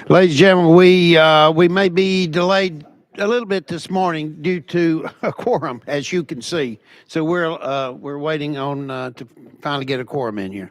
Ladies and gentlemen, we may be delayed a little bit this morning due to a quorum, as you can see. So we're waiting on to finally get a quorum in here.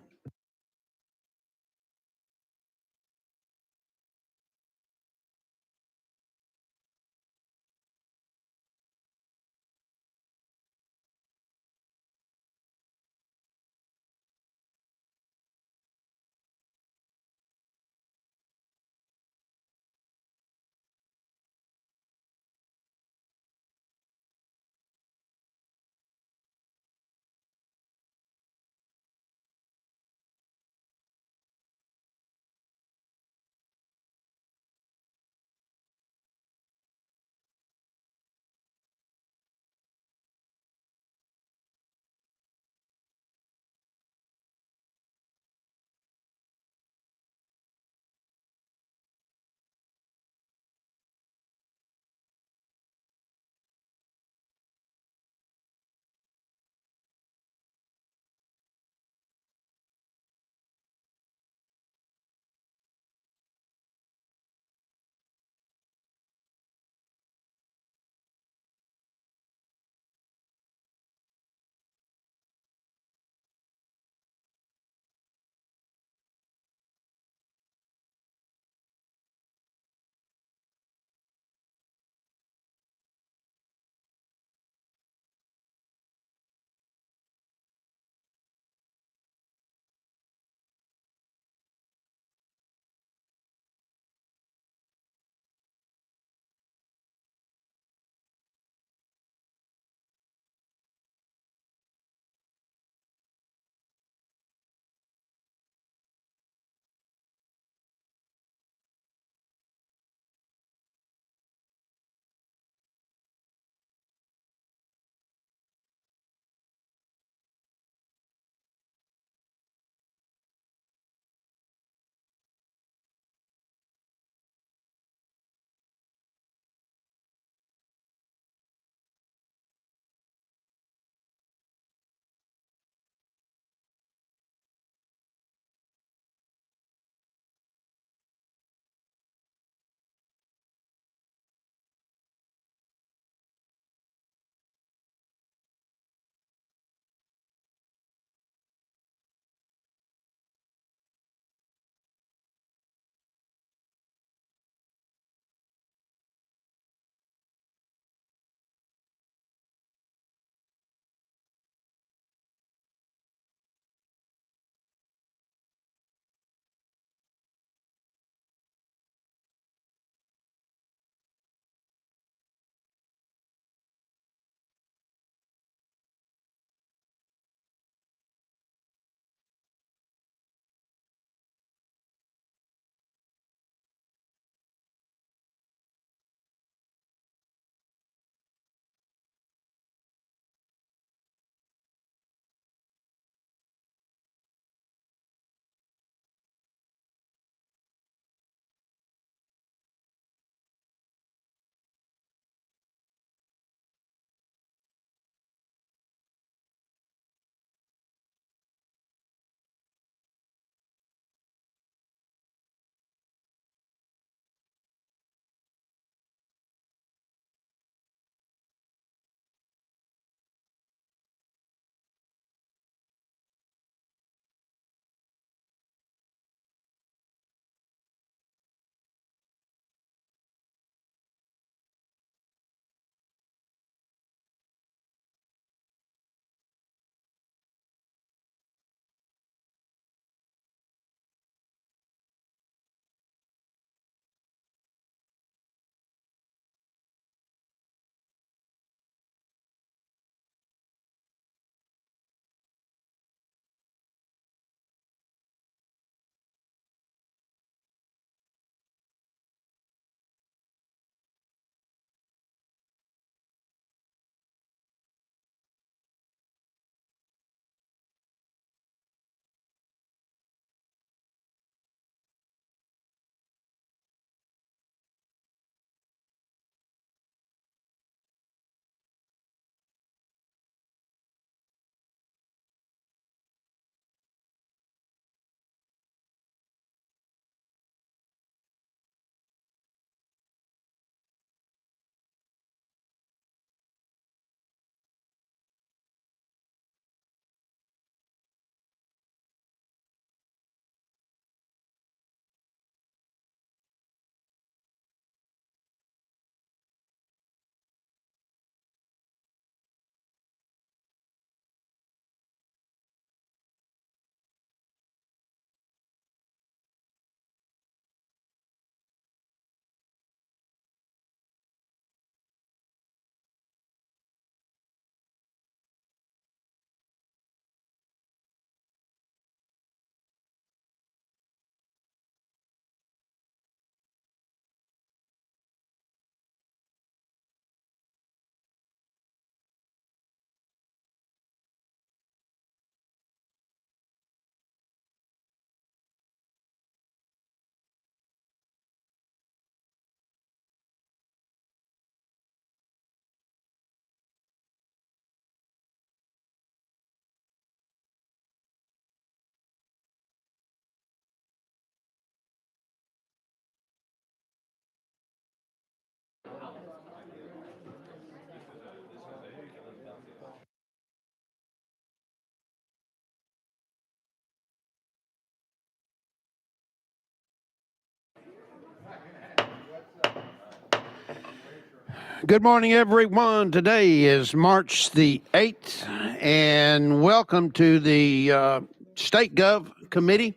Good morning, everyone. Today is March the 8th, and welcome to the State Gov Committee.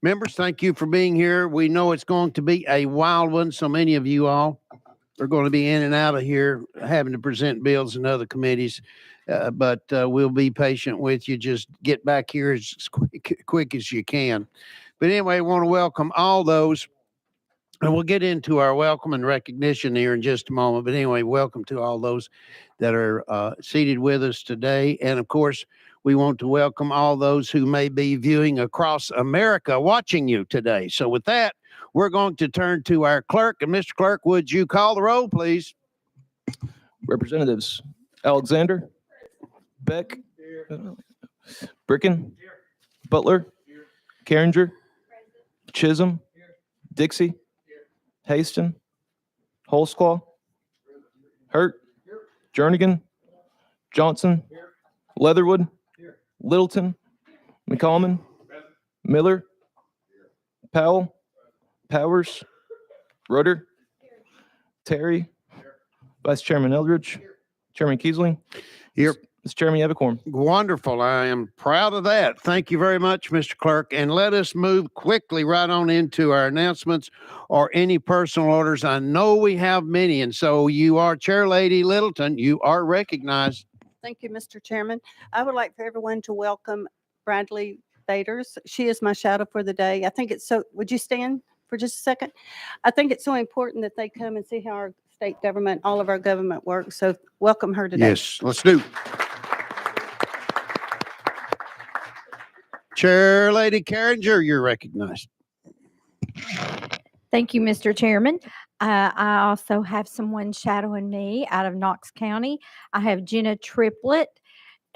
Members, thank you for being here. We know it's going to be a wild one, so many of you all are going to be in and out of here having to present bills and other committees, but we'll be patient with you. Just get back here as quick as you can. But anyway, I want to welcome all those. And we'll get into our welcome and recognition here in just a moment. But anyway, welcome to all those that are seated with us today. And of course, we want to welcome all those who may be viewing across America watching you today. So with that, we're going to turn to our clerk. And Mr. Clerk, would you call the roll, please? Representatives Alexander, Beck, Bricken, Butler, Carringer, Chisholm, Dixie, Haston, Holsclaw, Hurt, Jernigan, Johnson, Leatherwood, Littleton, McCallman, Miller, Powell, Powers, Rudder, Terry, Vice Chairman Eldridge, Chairman Kiesling. Here. Mr. Chairman, you have a quorum. Wonderful. I am proud of that. Thank you very much, Mr. Clerk. And let us move quickly right on into our announcements or any personal orders. I know we have many, and so you are Chair Lady Littleton. You are recognized. Thank you, Mr. Chairman. I would like for everyone to welcome Bradley Baders. She is my shadow for the day. I think it's so, would you stand for just a second? I think it's so important that they come and see how our state government, all of our government works. So welcome her today. Yes, let's do. Chair Lady Carringer, you're recognized. Thank you, Mr. Chairman. I also have someone shadowing me out of Knox County. I have Jenna Triplett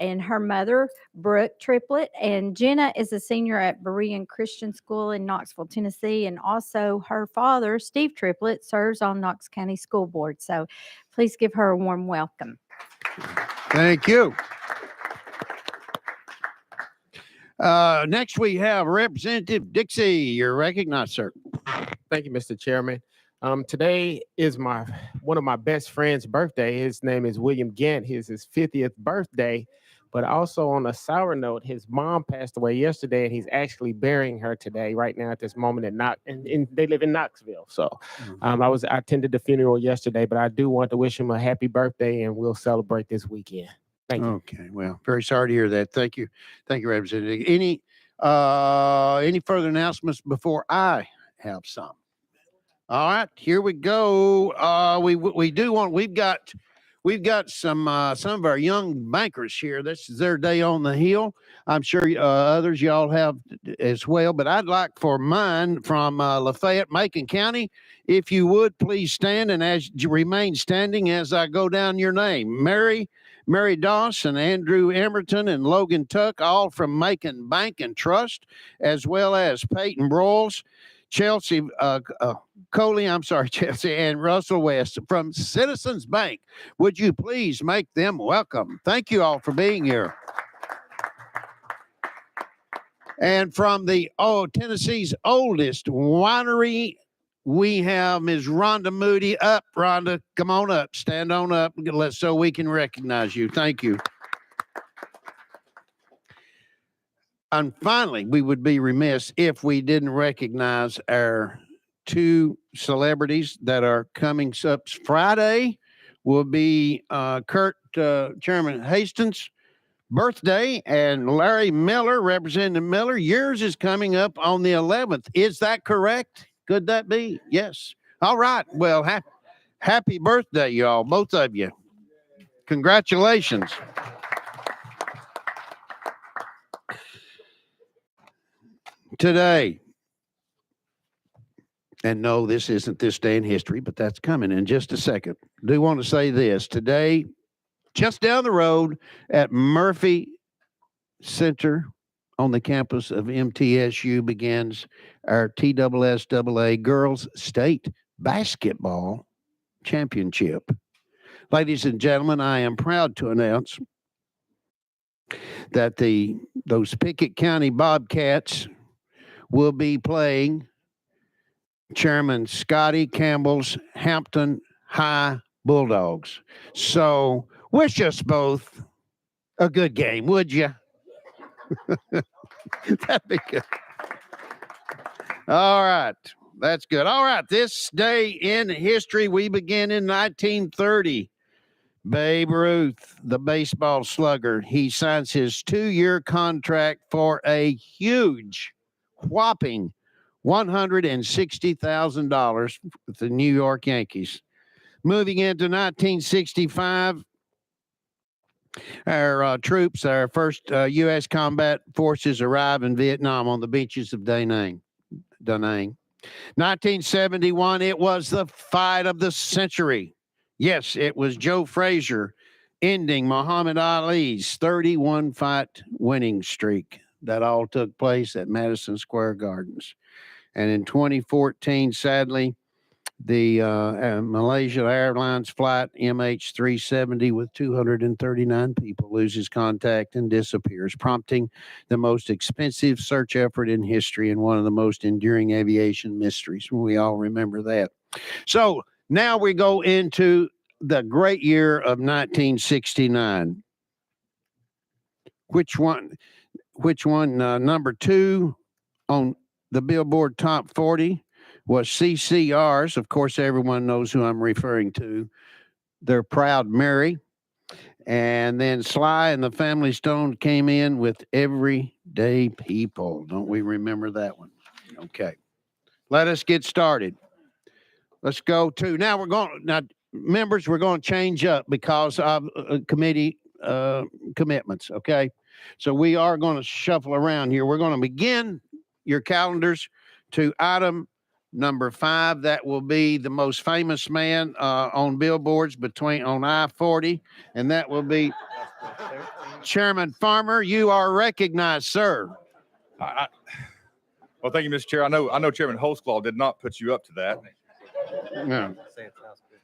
and her mother, Brooke Triplett. And Jenna is a senior at Berean Christian School in Knoxville, Tennessee. And also her father, Steve Triplett, serves on Knox County School Board. So please give her a warm welcome. Thank you. Next, we have Representative Dixie. You're recognized, sir. Thank you, Mr. Chairman. Today is one of my best friend's birthday. His name is William Gant. His 50th birthday. But also on a sour note, his mom passed away yesterday, and he's actually burying her today, right now at this moment and they live in Knoxville. So I attended the funeral yesterday, but I do want to wish him a happy birthday, and we'll celebrate this weekend. Thank you. Okay, well, very sorry to hear that. Thank you, Representative. Any further announcements before I have some? All right, here we go. We've got some of our young bankers here. This is their day on the Hill. I'm sure others y'all have as well, but I'd like for mine from Lafayette, Macon County. If you would, please stand, and as you remain standing as I go down your name. Mary Dawson, Andrew Emerton, and Logan Tuck, all from Macon Bank and Trust, as well as Peyton Broyles, Chelsea Coley, Chelsea, and Russell West from Citizens Bank. Would you please make them welcome? Thank you all for being here. And from Tennessee's oldest winery, we have Ms. Rhonda Moody. Up, Rhonda, come on up. Stand on up so we can recognize you. Thank you. And finally, we would be remiss if we didn't recognize our two celebrities that are coming up. Friday will be Chairman Hastings' birthday, and Larry Miller, Representative Miller, yours is coming up on the 11th. Is that correct? Could that be? Yes. All right. Well, happy birthday, y'all, both of you. Congratulations. Today, and no, this isn't this day in history, but that's coming in just a second. Do want to say this. Today, just down the road at Murphy Center on the campus of MTSU begins our TSSAA Girls State Basketball Championship. Ladies and gentlemen, I am proud to announce that those Pickett County Bobcats will be playing Chairman Scotty Campbell's Hampton High Bulldogs. So wish us both a good game, would you? That'd be good. All right. That's good. All right. This day in history, we begin in 1930. Babe Ruth, the baseball slugger, he signs his 2-year contract for a huge, whopping $160,000 with the New York Yankees. Moving into 1965, our troops, our first U.S. combat forces arrive in Vietnam on the beaches of Da Nang. 1971, it was the fight of the century. Yes, it was Joe Frazier ending Muhammad Ali's 31-fight winning streak. That all took place at Madison Square Gardens. And in 2014, sadly, the Malaysia Airlines flight MH370 with 239 people loses contact and disappears, prompting the most expensive search effort in history and one of the most enduring aviation mysteries. We all remember that. So now we go into the great year of 1969. Which one? Number 2 on the Billboard Top 40 was CCR's. Of course, everyone knows who I'm referring to. Their Proud Mary. And then Sly and the Family Stone came in with Everyday People. Don't we remember that one? Okay. Let us get started. Let's go to now. Members, we're going to change up because of committee commitments. Okay. So we are going to shuffle around here. We're going to begin your calendars to item number 5. That will be the most famous man on billboards on I-40. And that will be Chairman Farmer. You are recognized, sir. Well, thank you, Mr. Chair. I know Chairman Holsclaw did not put you up to that. No.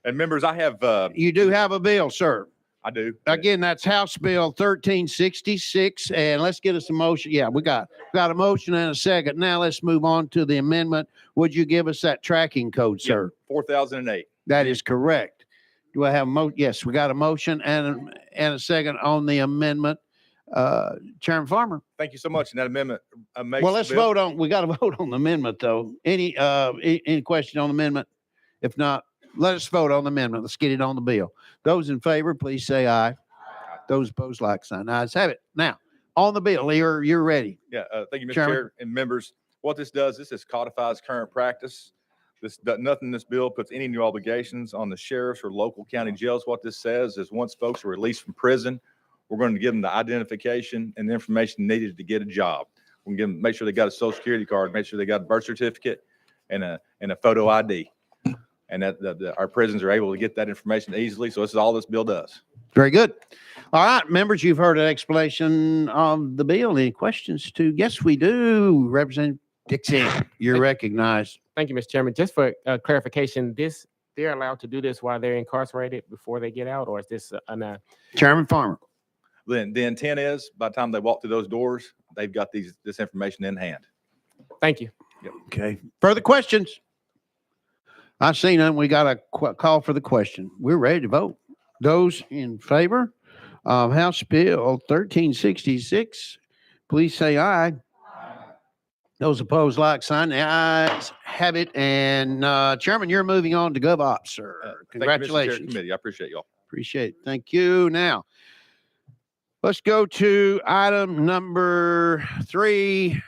And members, I have, You do have a bill, sir. I do. Again, that's House Bill 1366. And let's get us a motion. Yeah, we got a motion and a second. Now let's move on to the amendment. Would you give us that tracking code, sir? 4008. That is correct. Do I have a Yes, we got a motion and a second on the amendment. Chairman Farmer. Thank you so much. And that amendment makes Well, let's vote on. We got to vote on the amendment, though. Any question on the amendment? If not, let us vote on the amendment. Let's get it on the bill. Those in favor, please say aye. Those opposed, like sign. Ayes have it. Now, on the bill, you're ready. Yeah. Thank you, Mr. Chairman. Chair and members. What this does, this is codifies current practice. Nothing in this bill puts any new obligations on the sheriffs or local county jails. What this says is once folks are released from prison, we're going to give them the identification and the information needed to get a job. We're going to make sure they got a social security card, make sure they got a birth certificate and a photo ID. And that our prisons are able to get that information easily. So this is all this bill does. Very good. All right, members, you've heard an explanation of the bill. Any questions to? Yes, we do. Representative Dixon, you're recognized. Thank you, Mr. Chairman. Just for clarification, they're allowed to do this while they're incarcerated before they get out, or is this Chairman Farmer. Then the intent is by the time they walk through those doors, they've got this information in hand. Thank you. Okay. Further questions? I see none. We got a call for the question. We're ready to vote. Those in favor of House Bill 1366, please say aye. Those opposed, like sign. The ayes have it. And Chairman, you're moving on to GovOps, sir. Thank you, Mr. Chair, Congratulations. Committee. I appreciate y'all. Appreciate it. Thank you. Now, let's go to item number 3.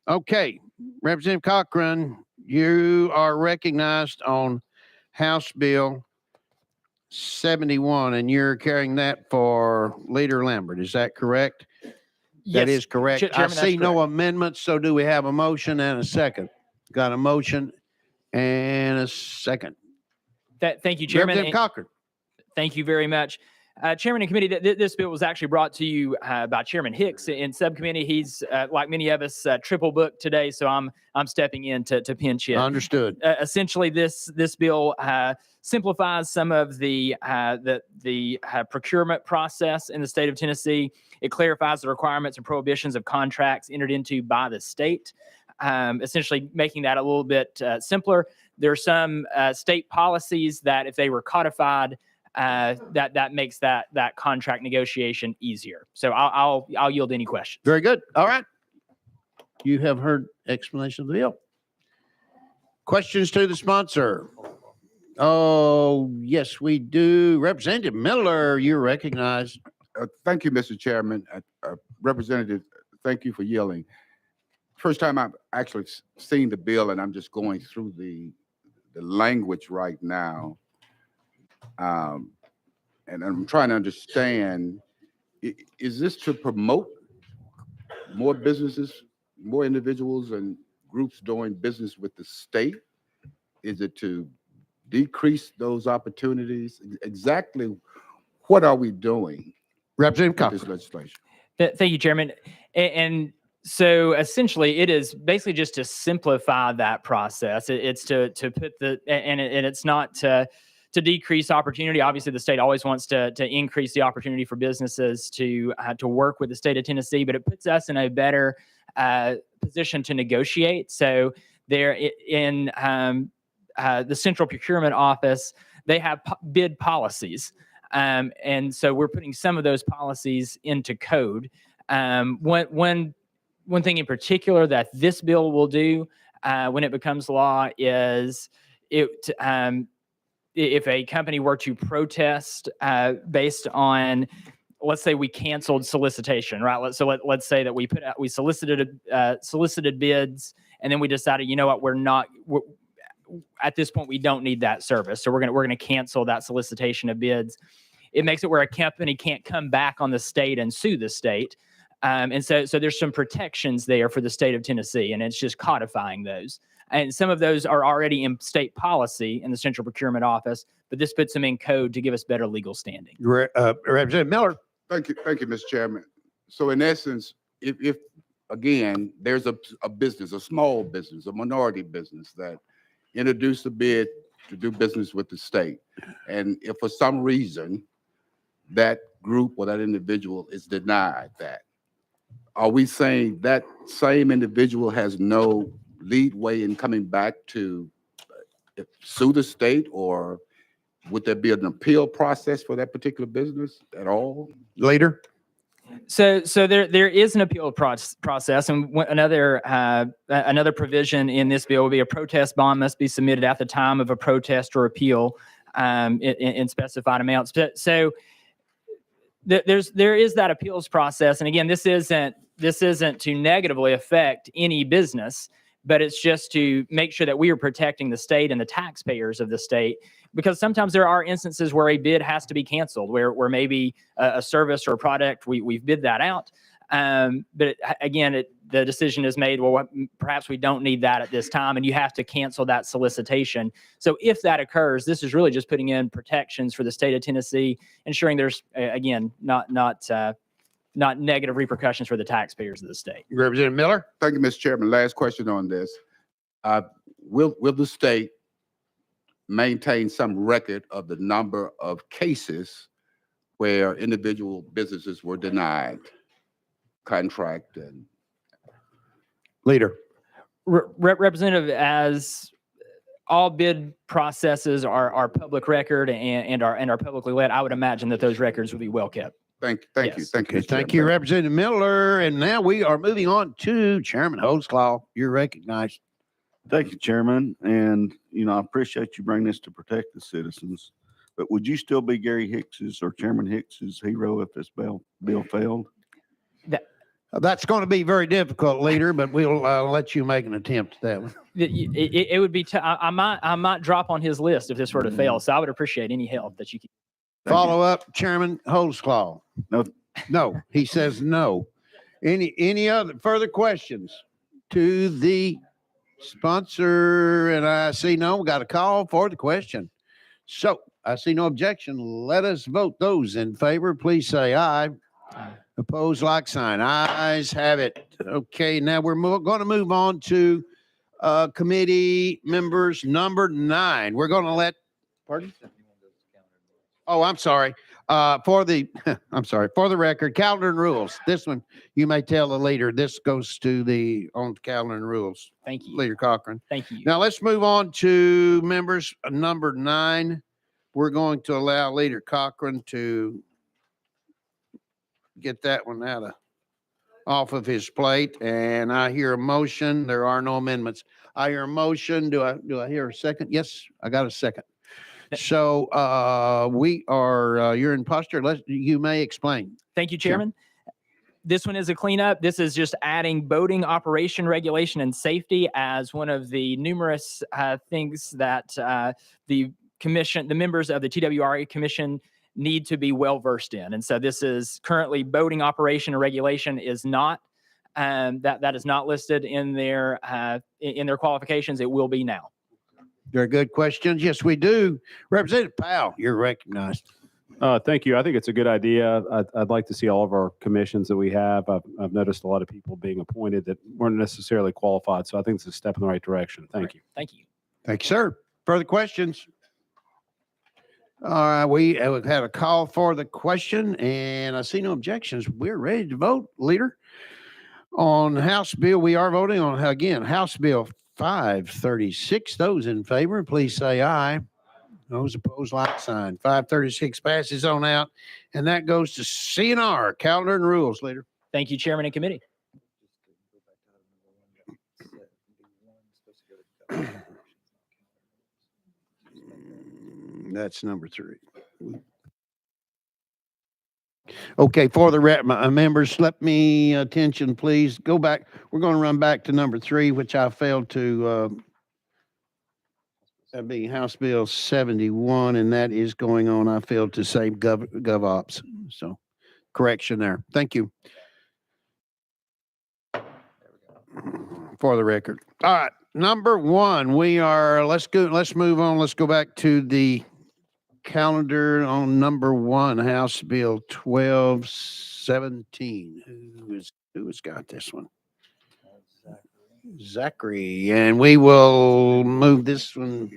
Okay, Representative Cochran, you are recognized on House Bill 71, and you're carrying that for Leader Lambert. Is that correct? That is correct. I Chairman, that's see no correct. amendments, so do we have a motion and a second? Got a motion and a second. Thank you, Chairman. Representative Cochran. Thank you very much. Chairman and committee, this bill was actually brought to you by Chairman Hicks in subcommittee. He's, like many of us, triple booked today, so I'm stepping in to pinch hit. Understood. Essentially, this bill simplifies some of the procurement process in the state of Tennessee. It clarifies the requirements and prohibitions of contracts entered into by the state. essentially making that a little bit simpler. There are some state policies that if they were codified, that makes that contract negotiation easier. So I'll yield any questions. Very good. All right. You have heard explanation of the bill. Questions to the sponsor? Oh, yes, we do. Representative Miller, you're recognized. Thank you, Mr. Chairman. Representative, thank you for yielding. First time I've actually seen the bill, and I'm just going through the language right now. And I'm trying to understand, is this to promote more businesses, more individuals and groups doing business with the state? Is it to decrease those opportunities? Exactly what are we doing Representative with Cochran. this legislation? Thank you, Chairman. And so essentially, it is basically just to simplify that process. It's to put and it's not to decrease opportunity. Obviously, the state always wants to increase the opportunity for businesses to work with the state of Tennessee, but it puts us in a better position to negotiate. So there in the Central Procurement Office, they have bid policies. And so we're putting some of those policies into code. One thing in particular that this bill will do when it becomes law is if a company were to protest based on, let's say we canceled solicitation, right? Let's say that we solicited bids, and then we decided, you know what, at this point we don't need that service, so we're gonna cancel that solicitation of bids. It makes it where a company can't come back on the state and sue the state. And so there's some protections there for the state of Tennessee, and it's just codifying those. And some of those are already in state policy in the Central Procurement Office, but this puts them in code to give us better legal standing. Representative Miller. Thank you, Mr. Chairman. So in essence, if again, there's a business, a small business, a minority business that introduced a bid to do business with the state, and if for some reason that group or that individual is denied that, are we saying that same individual has no leadway in coming back to sue the state, or would there be an appeal process for that particular business at all? Leader. So there is an appeal process, and another provision in this bill would be a protest bond must be submitted at the time of a protest or appeal in specified amounts. So there is that appeals process, and again, this isn't to negatively affect any business, but it's just to make sure that we are protecting the state and the taxpayers of the state, because sometimes there are instances where a bid has to be canceled, where maybe a service or a product, we've bid that out. But again, the decision is made, well, perhaps we don't need that at this time, and you have to cancel that solicitation. So if that occurs, this is really just putting in protections for the state of Tennessee, ensuring there's, again, not negative repercussions for the taxpayers of the state. Representative Miller. Thank you, Mr. Chairman. Last question on this. Will the state maintain some record of the number of cases where individual businesses were denied contract? And Leader. Representative, as all bid processes are public record and are publicly led, I would imagine that those records would be well kept. thank you, Yes. thank you. Okay, Mr. thank you, Chairman. Representative Miller. And now we are moving on to Chairman Holtzclaw. You're recognized. Thank you, Chairman. And, I appreciate you bringing this to protect the citizens. But would you still be Gary Hicks's or Chairman Hicks's hero if this bill failed? That's going to be very difficult, Leader, but we'll let you make an attempt at that one. It would be, I might drop on his list if this were to fail. So I would appreciate any help that you can. Thank you. Follow up, Chairman Holtzclaw. No. No, he says no. Any other further questions to the sponsor? And I see no, we got a call for the question. So I see no objection. Let us vote. Those in favor, please say aye. Opposed, like sign. Ayes have it. Okay, now we're going to move on to committee members number 9. We're going to let, pardon? Oh, I'm sorry. For the, I'm sorry, for the record, calendar and rules. This one, you may tell the leader, this goes to the, on calendar and rules. Thank you. Leader Cochran. Thank you. Now let's move on to members number 9. We're going to allow Leader Cochran to get that one off of his plate. And I hear a motion. There are no amendments. I hear a motion. Do I hear a second? Yes, I got a second. So we are, you're in posture. You may explain. Thank you, Sure. Chairman. This one is a cleanup. This is just adding boating operation regulation and safety as one of the numerous things that the commission, the members of the TWRA Commission need to be well versed in. And so this is currently boating operation and regulation is not, that is not listed in their qualifications. It will be now. Very good questions. Yes, we do. Representative Powell, you're recognized. Thank you. I think it's a good idea. I'd like to see all of our commissions that we have. I've noticed a lot of people being appointed that weren't necessarily qualified. So I think it's a step in the right direction. Thank you. Thank you. Thank you, sir. Further questions? All right, we have had a call for the question and I see no objections. We're ready to vote, Leader. On House Bill, we are voting on, again, House Bill 536. Those in favor, please say aye. Those opposed, like sign. 536 passes on out, and that goes to CNR, calendar and rules, Leader. Thank you, Chairman and Committee. That's number 3. Okay, for the members, let me attention, please. Go back. We're going to run back to number 3, which I failed to. That being House Bill 71, and that is going on. I failed to say GovOps. So, correction there. Thank you. For the record. All right, number 1. We are. Let's move on. Let's go back to the calendar on number 1, House Bill 1217. Who has got this one? Zachary, and we will move this one.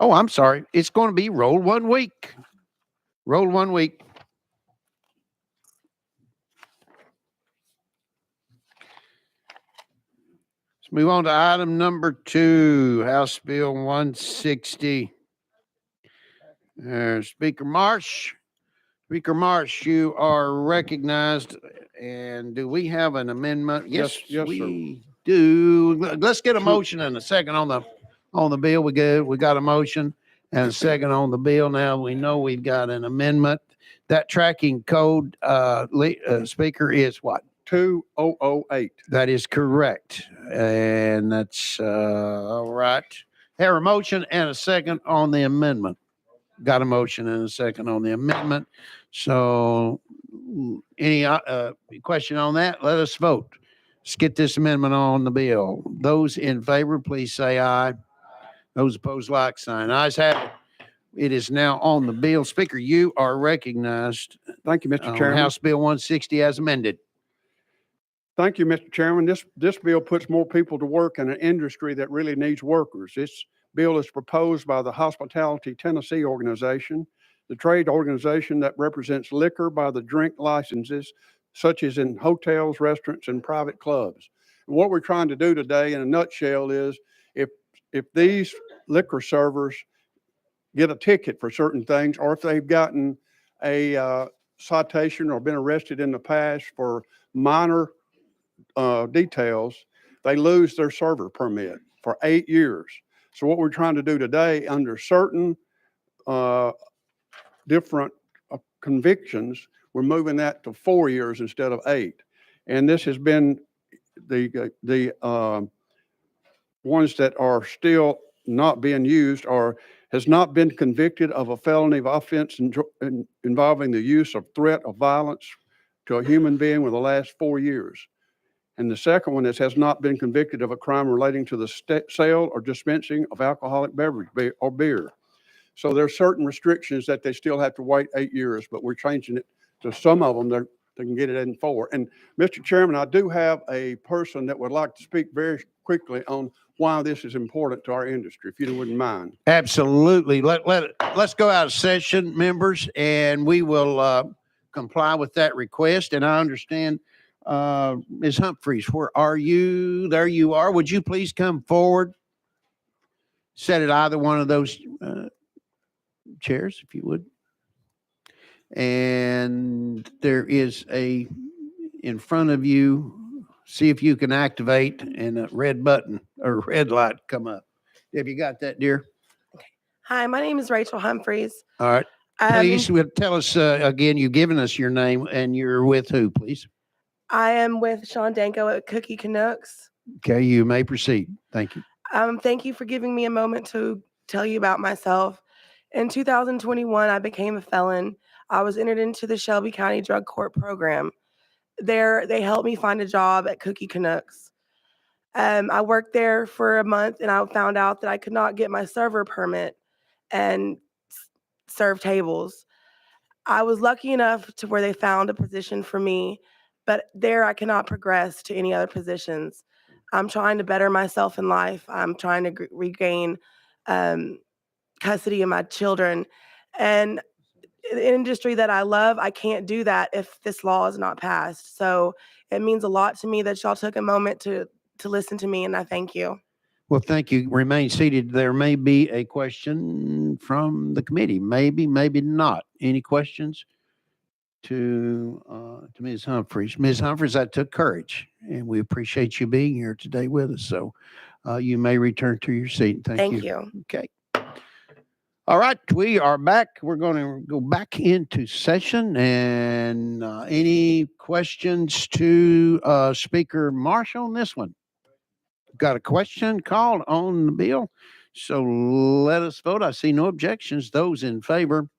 Oh, I'm sorry. It's going to be roll 1 week. Roll 1 week. Let's move on to item number 2, House Bill 160. Speaker Marsh. Speaker Marsh, you are recognized. And do we have an amendment? Yes, we do. Let's get a motion and a second on the bill. We got a motion and a second on the bill. Now we know we've got an amendment. That tracking code, Speaker, is what? 2008. That is correct. And that's all right. Have a motion and a second on the amendment. Got a motion and a second on the amendment. So any question on that? Let us vote. Let's get this amendment on the bill. Those in favor, please say aye. Those opposed, like sign. Ayes have it. It is now on the bill. Speaker, you are recognized. Thank you, Mr. On Chairman. House Bill 160 as amended. Thank you, Mr. Chairman. This bill puts more people to work in an industry that really needs workers. This bill is proposed by the Hospitality Tennessee organization, the trade organization that represents liquor by the drink licenses, such as in hotels, restaurants, and private clubs. And what we're trying to do today in a nutshell is if these liquor servers get a ticket for certain things, or if they've gotten a citation or been arrested in the past for minor details, they lose their server permit for 8 years. So what we're trying to do today, under certain different convictions, we're moving that to 4 years instead of 8. And this has been the ones that are still not being used or has not been convicted of a felony of offense involving the use of threat of violence to a human being within the last 4 years. And the second one is has not been convicted of a crime relating to the sale or dispensing of alcoholic beverage or beer. So there are certain restrictions that they still have to wait 8 years, but we're changing it to some of them that they can get it in 4. And Mr. Chairman, I do have a person that would like to speak very quickly on why this is important to our industry, if you wouldn't mind. Absolutely. Let's go out of session, members, and we will comply with that request. And I understand, Ms. Humphries, where are you? There you are. Would you please come forward? Sit at either one of those chairs, if you would. And there is in front of you, see if you can activate and a red button or red light come up. Have you got that, dear? Hi, my name is Rachel Humphreys. All right. Um, Please tell us again, you've given us your name and you're with who, please? I am with Sean Danko at Cookie Canucks. Okay, you may proceed. Thank you. Thank you for giving me a moment to tell you about myself. In 2021, I became a felon. I was entered into the Shelby County Drug Court program. There, they helped me find a job at Cookie Canucks. I worked there for a month and I found out that I could not get my server permit and serve tables. I was lucky enough to where they found a position for me, but there I cannot progress to any other positions. I'm trying to better myself in life. I'm trying to regain custody of my children. And the industry that I love, I can't do that if this law is not passed. So it means a lot to me that y'all took a moment to listen to me, and I thank you. Well, thank you. Remain seated. There may be a question from the committee. Maybe, maybe not. Any questions to Ms. Humphries? Ms. Humphries, that took courage, and we appreciate you being here today with us. So you may return to your seat. Thank you. Okay. All right, we are back. We're going to go back into session. And any questions to Speaker Marshall on this one? Got a question called on the bill. So let us vote. I see no objections. Those in favor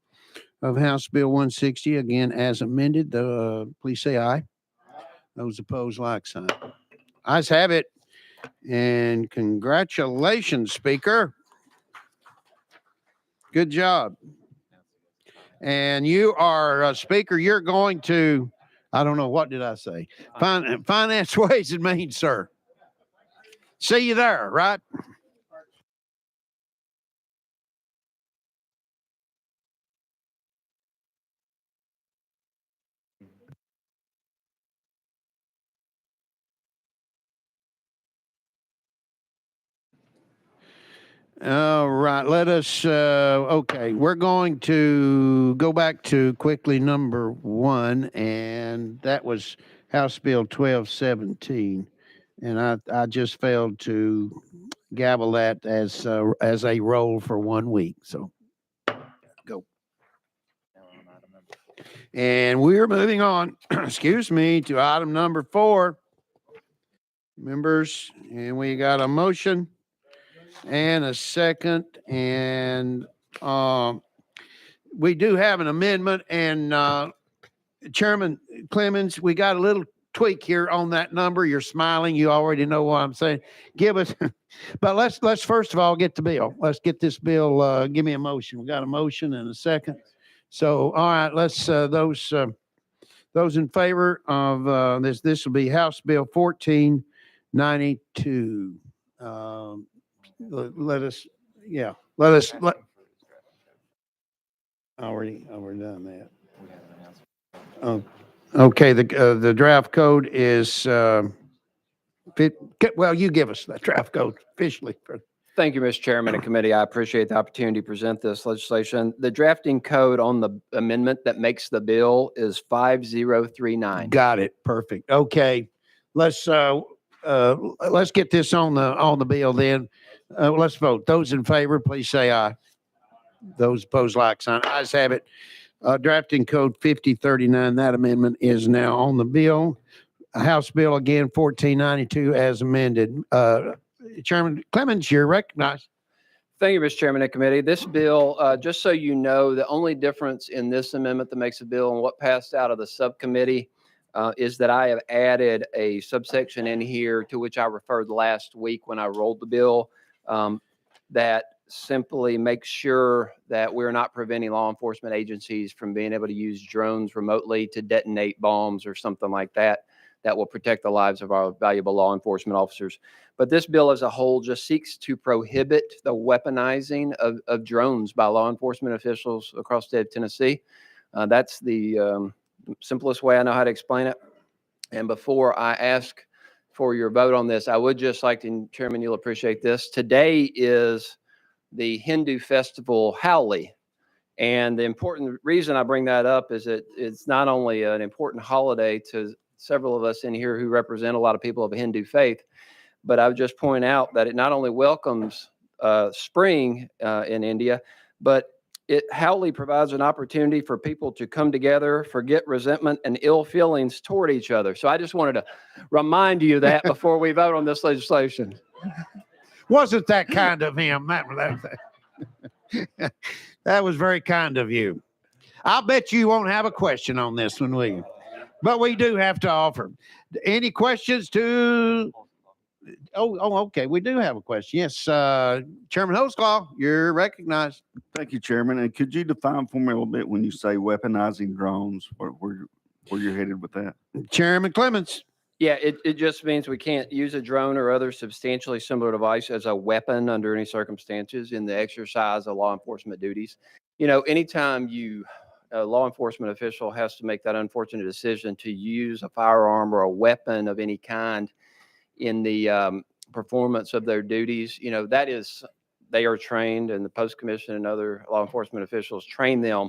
of House Bill 160, again, as amended, please say aye. Those opposed, like sign. Ayes have it. And congratulations, Speaker. Good job. And you are, Speaker, you're going to, I don't know, what did I say? Finance, Ways and Means, sir. See you there, right? All right, let us, okay, we're going to go back to quickly number 1, and that was House Bill 1217. And I just failed to gavel that as a roll for 1 week. So go. And we're moving on, excuse me, to item number 4. Members, and we got a motion and a second, and we do have an amendment. And Chairman Clemens, we got a little tweak here on that number. You're smiling. You already know what I'm saying. Give us, but let's first of all get the bill. Let's get this bill. Give me a motion. We got a motion and a second. So all right, let's those in favor of this will be House Bill 1492. Let us already done that. Oh, okay. The draft code is well, you give us that draft code officially. Thank you, Mr. Chairman and committee. I appreciate the opportunity to present this legislation. The drafting code on the amendment that makes the bill is 5039. Got it. Perfect. Okay. Let's get this on the bill then. Let's vote. Those in favor, please say aye. Those opposed, like sign. Ayes have it. Drafting code 5039. That amendment is now on the bill. House Bill again 1492 as amended. Chairman Clemens, you're recognized. Thank you, Mr. Chairman and committee. This bill, just so you know, the only difference in this amendment that makes a bill and what passed out of the subcommittee is that I have added a subsection in here to which I referred last week when I rolled the bill that simply makes sure that we're not preventing law enforcement agencies from being able to use drones remotely to detonate bombs or something like that. that will protect the lives of our valuable law enforcement officers. But this bill as a whole just seeks to prohibit the weaponizing of drones by law enforcement officials across the state of Tennessee. That's the simplest way I know how to explain it. And before I ask for your vote on this, I would just like to, Chairman, you'll appreciate this. Today is the Hindu festival Holi. And the important reason I bring that up is that it's not only an important holiday to several of us in here who represent a lot of people of Hindu faith, but I would just point out that it not only welcomes spring in India, but Holi provides an opportunity for people to come together, forget resentment and ill feelings toward each other. So I just wanted to remind you that before we vote on this legislation. Wasn't that kind of him? That was very kind of you. I'll bet you won't have a question on this one, will you? But we do have to offer. Any questions to? Oh, okay. We do have a question. Yes, Chairman Holsclaw, you're recognized. Thank you, Chairman. And could you define for me a little bit when you say weaponizing drones, where you're headed with that? Chairman Clements. Yeah, it just means we can't use a drone or other substantially similar device as a weapon under any circumstances in the exercise of law enforcement duties. You know, anytime a law enforcement official has to make that unfortunate decision to use a firearm or a weapon of any kind in the performance of their duties, you know, they are trained, and the Post Commission and other law enforcement officials train them.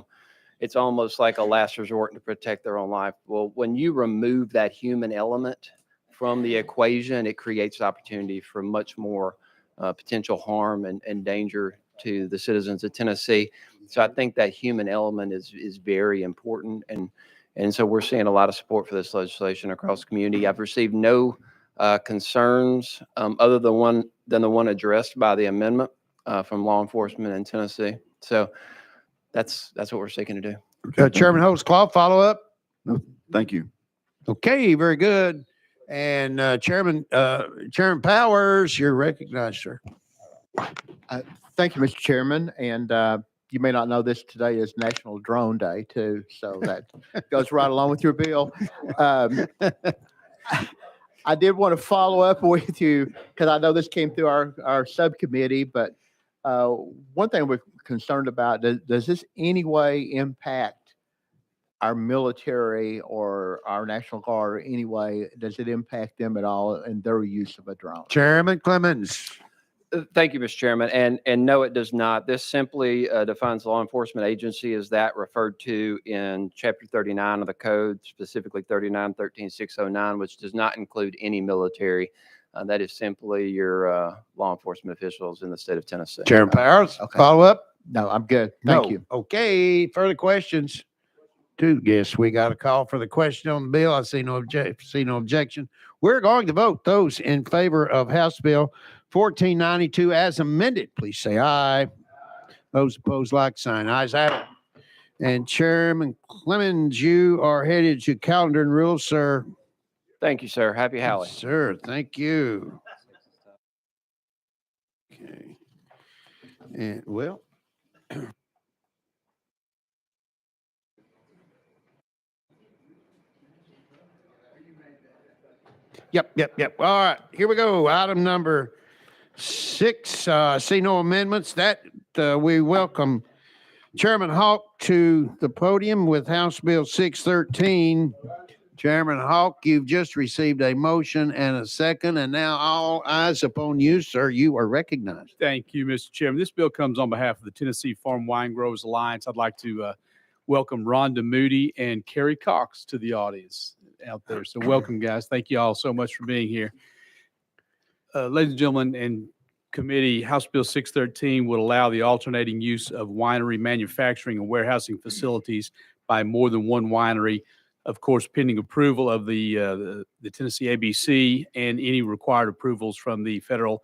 It's almost like a last resort to protect their own life. Well, when you remove that human element from the equation, it creates opportunity for much more potential harm and danger to the citizens of Tennessee. So I think that human element is very important. And so we're seeing a lot of support for this legislation across the community. I've received no concerns other than the one addressed by the amendment from law enforcement in Tennessee. So that's what we're seeking to do. Chairman Holsclaw, follow up. No, thank you. Okay, very good. And Chairman Powers, you're recognized, sir. Thank you, Mr. Chairman. And you may not know this, today is National Drone Day too. So that goes right along with your bill. I did want to follow up with you because I know this came through our subcommittee, but one thing we're concerned about, does this any way impact our military or our National Guard in any way? Does it impact them at all in their use of a drone? Chairman Clemens. Thank you, Mr. Chairman. And no, it does not. This simply defines law enforcement agency as that referred to in Chapter 39 of the code, specifically 39-13-609, which does not include any military. That is simply your law enforcement officials in the state of Tennessee. Chairman Powers, Okay. follow up? No, I'm good. Thank No. you. Okay, further questions? Yes, we got a call for the question on the bill. I see no objection. We're going to vote. Those in favor of House Bill 1492 as amended, please say aye. Those opposed, like sign. Ayes have it. And Chairman Clemens, you are headed to calendar and rules, sir. Thank you, sir. Happy Halloween. Sir, thank you. Okay. And well. Yep. All right, here we go. Item number 6, see no amendments. That we welcome Chairman Hawk to the podium with House Bill 613. Chairman Hawk, you've just received a motion and a second, and now all eyes upon you, sir. You are recognized. Thank you, Mr. Chairman. This bill comes on behalf of the Tennessee Farm Wine Growers Alliance. I'd like to welcome Rhonda Moody and Carrie Cox to the audience out there. So welcome, guys. Thank you all so much for being here. Ladies and gentlemen, and committee, House Bill 613 would allow the alternating use of winery manufacturing and warehousing facilities by more than one winery, of course, pending approval of the Tennessee ABC and any required approvals from the Federal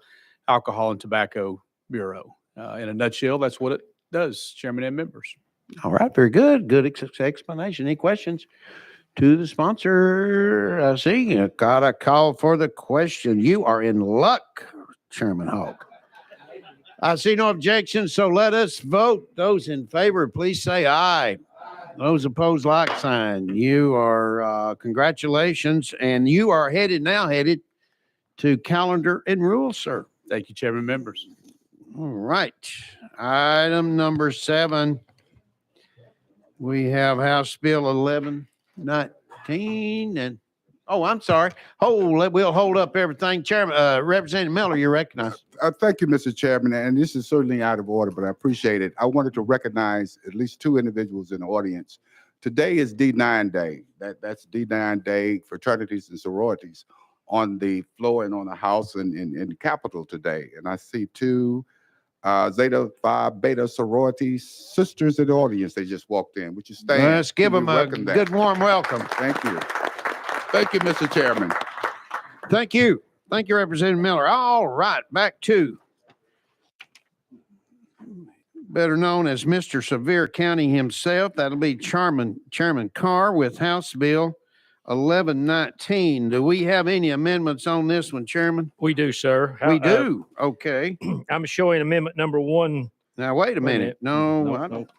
Alcohol and Tobacco Bureau. In a nutshell, that's what it does, Chairman and members. All right, very good. Good explanation. Any questions to the sponsor? I see you got a call for the question. You are in luck, Chairman Hawk. I see no objections, so let us vote. Those in favor, please say aye. Those opposed, like sign. You are, congratulations, and you are headed to calendar and rules, sir. Thank you, Chairman, members. All right. Item number 7. We have House Bill 1119 and, oh, I'm sorry. We'll hold up everything. Chairman, Representative Miller, you're recognized. Thank you, Mr. Chairman, and this is certainly out of order, but I appreciate it. I wanted to recognize at least 2 individuals in the audience. Today is D9 Day. That's D9 Day, fraternities and sororities on the floor and on the House and in the Capitol today. And I see 2 Zeta Phi Beta sorority sisters in the audience. They just walked in. Would you stand? Let's give We them a welcome that. good warm welcome. Thank you. Thank you, Mr. Chairman. Thank you. Thank you, Representative Miller. All right, back to better known as Mr. Sevier County himself. That'll be Chairman Carr with House Bill 1119. Do we have any amendments on this one, Chairman? We do, sir. We do. Okay. I'm showing amendment number 1. Now, wait a minute. No, No, I don't.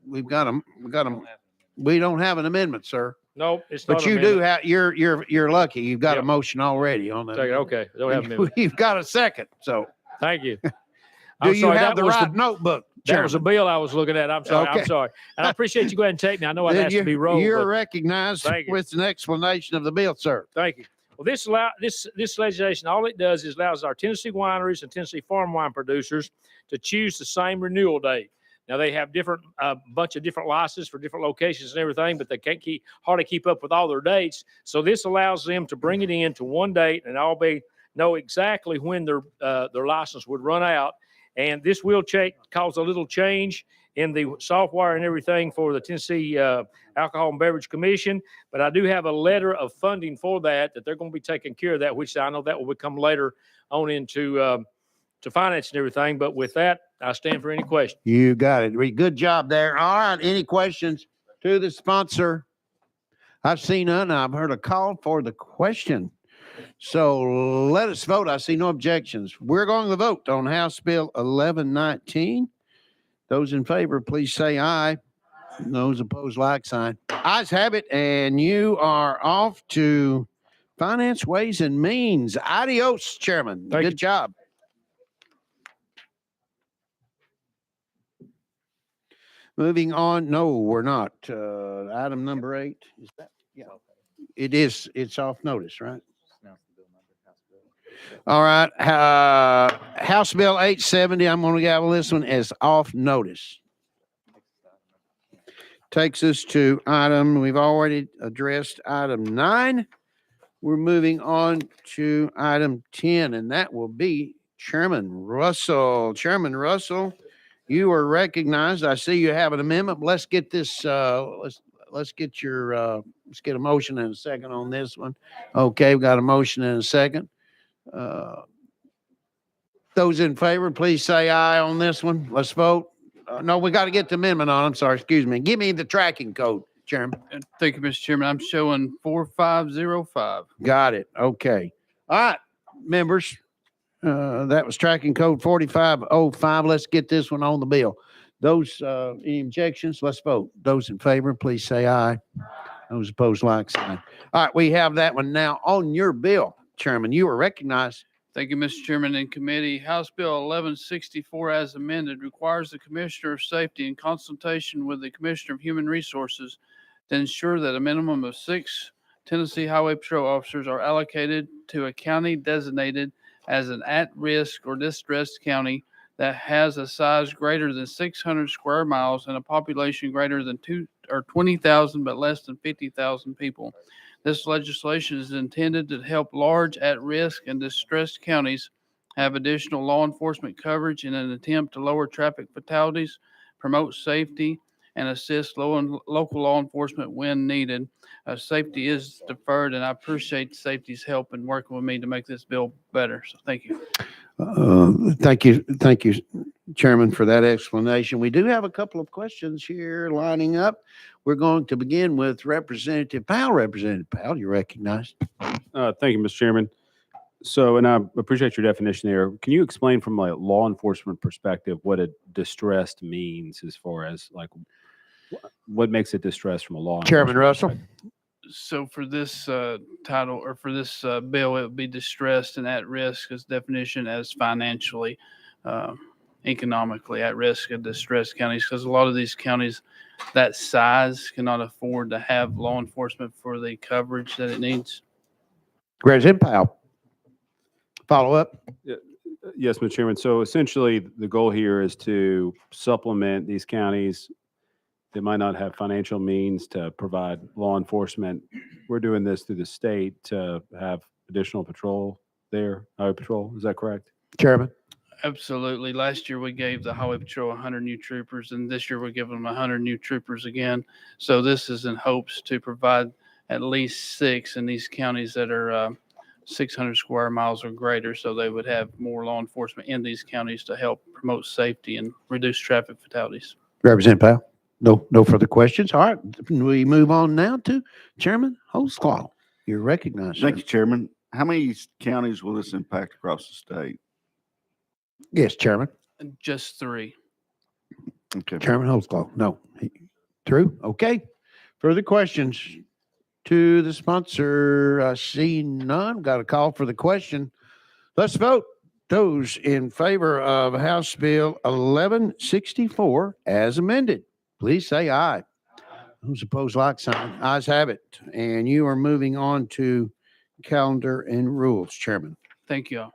We've got them. We don't have an amendment, sir. No, it's not. But you do have, you're lucky. You've got a Yep. motion already on that. Okay, don't have amendment. You've got a second, so. Thank you. Do I'm you sorry, have that the was right notebook? That was the Chairman? bill I was looking at. I'm sorry. Okay. I'm sorry. And I appreciate you go ahead and take me. I know I'd Then ask to be rolled. You're but recognized Thank you. with an explanation of the bill, sir. Thank you. Well, this legislation, all it does is allows our Tennessee wineries and Tennessee farm wine producers to choose the same renewal date. Now they have bunch of different licenses for different locations and everything, but they can't hardly keep up with all their dates. So this allows them to bring it in to one date and know exactly when their license would run out. And this will cause a little change in the software and everything for the Tennessee Alcohol and Beverage Commission. But I do have a letter of funding for that they're going to be taking care of that, which I know that will become later on into to finance and everything. But with that, I stand for any questions. You got it. Good job there. All right. Any questions to the sponsor? I've seen none. I've heard a call for the question. So let us vote. I see no objections. We're going to vote on House Bill 1119. Those in favor, please say aye. Those opposed, like sign. Ayes have it, and you are off to Finance, Ways, and Means. Adios, Chairman. Thank Good you. job. Moving on. No, we're not. Item number 8. Is that? Yeah. It is. It's off notice, right? All right. House Bill 870. I'm going to gavel this one as off notice. Takes us to we've already addressed item 9. We're moving on to item 10, and that will be Chairman Russell. Chairman Russell, you are recognized. I see you have an amendment. Let's get this, let's get a motion and a second on this one. Okay, we've got a motion and a second. Those in favor, please say aye on this one. Let's vote. No, we got to get the amendment on. I'm sorry. Excuse me. Give me the tracking code, Chairman. Thank you, Mr. Chairman. I'm showing 4505. Got it. Okay. All right, members. That was tracking code 4505. Let's get this one on the bill. Those any objections? Let's vote. Those in favor, please say aye. Those opposed, like sign. All right, we have that one now on your bill, Chairman. You are recognized. Thank you, Mr. Chairman and committee. House Bill 1164 as amended requires the Commissioner of Safety in consultation with the Commissioner of Human Resources to ensure that a minimum of 6 Tennessee Highway Patrol officers are allocated to a county designated as an at-risk or distressed county that has a size greater than 600 square miles and a population greater than 20,000 but less than 50,000 people. This legislation is intended to help large at-risk and distressed counties have additional law enforcement coverage in an attempt to lower traffic fatalities, promote safety, and assist local law enforcement when needed. Safety is deferred, and I appreciate safety's help in working with me to make this bill better. So thank you. Thank you, Chairman, for that explanation. We do have a couple of questions here lining up. We're going to begin with Representative Powell. Representative Powell, you're recognized. Thank you, Mr. Chairman. So, and I appreciate your definition there. Can you explain from a law enforcement perspective what a distressed means as far as like what makes it distressed from a law Chairman enforcement Russell. perspective? So for this title or for this bill, it would be distressed and at risk as definition as financially, uh, economically at risk of distressed counties, because a lot of these counties that size cannot afford to have law enforcement for the coverage that it needs. Representative Powell. Follow up. Yes, Mr. Chairman. So essentially, the goal here is to supplement these counties that might not have financial means to provide law enforcement. We're doing this through the state to have additional patrol there, highway patrol. Is that correct? Chairman. Absolutely. Last year, we gave the Highway Patrol 100 new troopers, and this year we're giving them 100 new troopers again. So this is in hopes to provide at least 6 in these counties that are 600 square miles or greater, so they would have more law enforcement in these counties to help promote safety and reduce traffic fatalities. Representative Powell. No further questions. All right, we move on now to Chairman Holtzclaw. You're recognized, sir. Thank you, Chairman. How many counties will this impact across the state? Yes, Chairman. Just 3. Okay. Chairman Holtzclaw. No. True? Okay. Further questions to the sponsor? I see none. Got a call for the question. Let's vote. Those in favor of House Bill 1164 as amended, please say aye. Those opposed, like sign. Ayes have it. And you are moving on to calendar and rules, Chairman. Thank you all.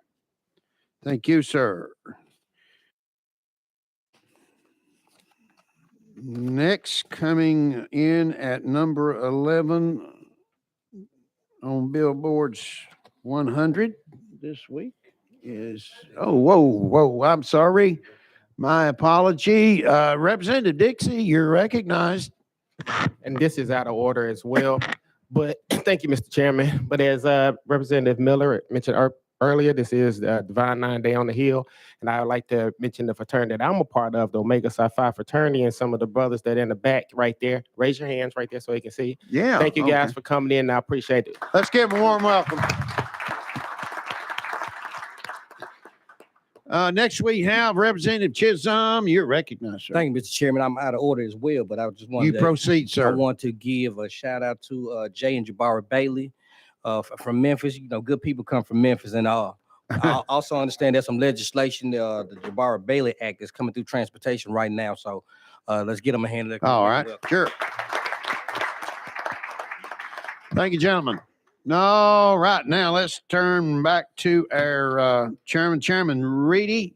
Thank you, sir. Next, coming in at number 11 on billboards 100 this week is, whoa, I'm sorry. My apology. Representative Dixie, you're recognized. And this is out of order as well. But thank you, Mr. Chairman. But as Representative Miller mentioned earlier, this is the Divine 9 Day on the Hill. And I would like to mention the fraternity that I'm a part of, the Omega Psi Phi fraternity, and some of the brothers that are in the back right there. Raise your hands right there so they can see. Yeah. Thank you guys okay. for coming in. I appreciate it. Let's give them a warm welcome. Next we have Representative Chisholm. You're recognized, sir. Thank you, Mr. Chairman. I'm out of order as well, but I just wanted You to, proceed, I sir. want to give a shout out to Jay and Jabari Bailey from Memphis. You know, good people come from Memphis, and I also understand there's some legislation, the Jabari Bailey Act, that's coming through transportation right now. So let's get them a hand. All right, sure. Thank you, gentlemen. All right, now let's turn back to our Chairman Reedy.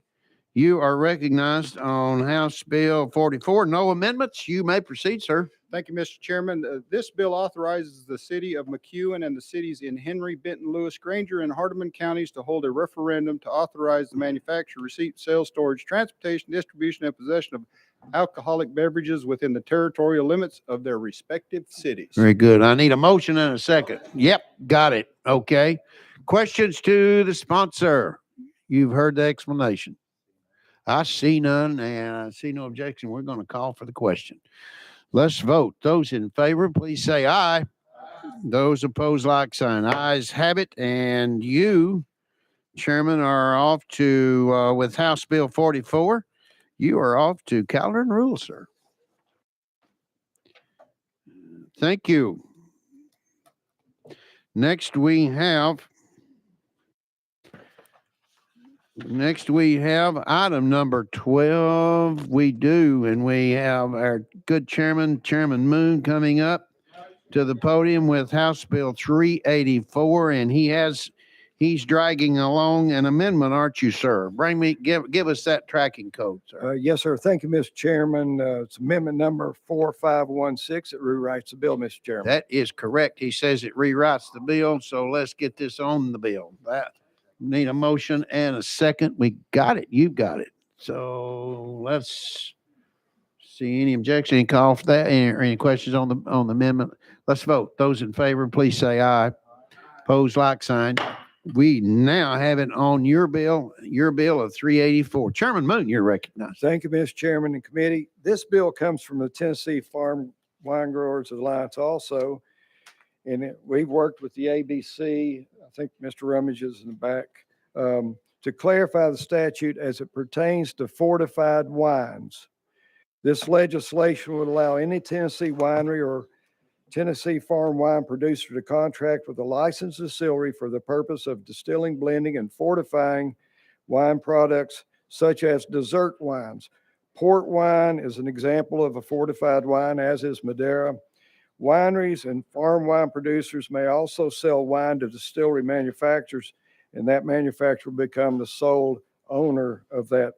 You are recognized on House Bill 44. No amendments. You may proceed, sir. Thank you, Mr. Chairman. This bill authorizes the city of McEwen and the cities in Henry, Benton, Lewis, Granger, and Hardeman counties to hold a referendum to authorize the manufacture, receipt, sale, storage, transportation, distribution, and possession of alcoholic beverages within the territorial limits of their respective cities. Very good. I need a motion and a second. Yep, got it. Okay. Questions to the sponsor? You've heard the explanation. I see none and I see no objection. We're going to call for the question. Let's vote. Those in favor, please say aye. Those opposed, like sign. Ayes have it. And you, Chairman, are off to, with House Bill 44, you are off to calendar and rules, sir. Thank you. Next we have item number 12. We do, and we have our good Chairman Chairman Moon, coming up to the podium with House Bill 384, and he's dragging along an amendment, aren't you, sir? Give us that tracking code, sir. Yes, sir. Thank you, Mr. Chairman. It's amendment number 4516. It rewrites the bill, Mr. Chairman. That is correct. He says it rewrites the bill, so let's get this on the bill. Need a motion and a second. We got it. You've got it. So let's see. Any objection, any call for that? Any questions on the amendment? Let's vote. Those in favor, please say aye. Opposed, like sign. We now have it on your bill of 384. Chairman Moon, you're recognized. Thank you, Mr. Chairman and committee. This bill comes from the Tennessee Farm Wine Growers Alliance also. And we've worked with the ABC, I think Mr. Rummage is in the back, to clarify the statute as it pertains to fortified wines. This legislation would allow any Tennessee winery or Tennessee farm wine producer to contract with a licensed distillery for the purpose of distilling, blending, and fortifying wine products such as dessert wines. Port wine is an example of a fortified wine, as is Madeira. Wineries and farm wine producers may also sell wine to distillery manufacturers, and that manufacturer will become the sole owner of that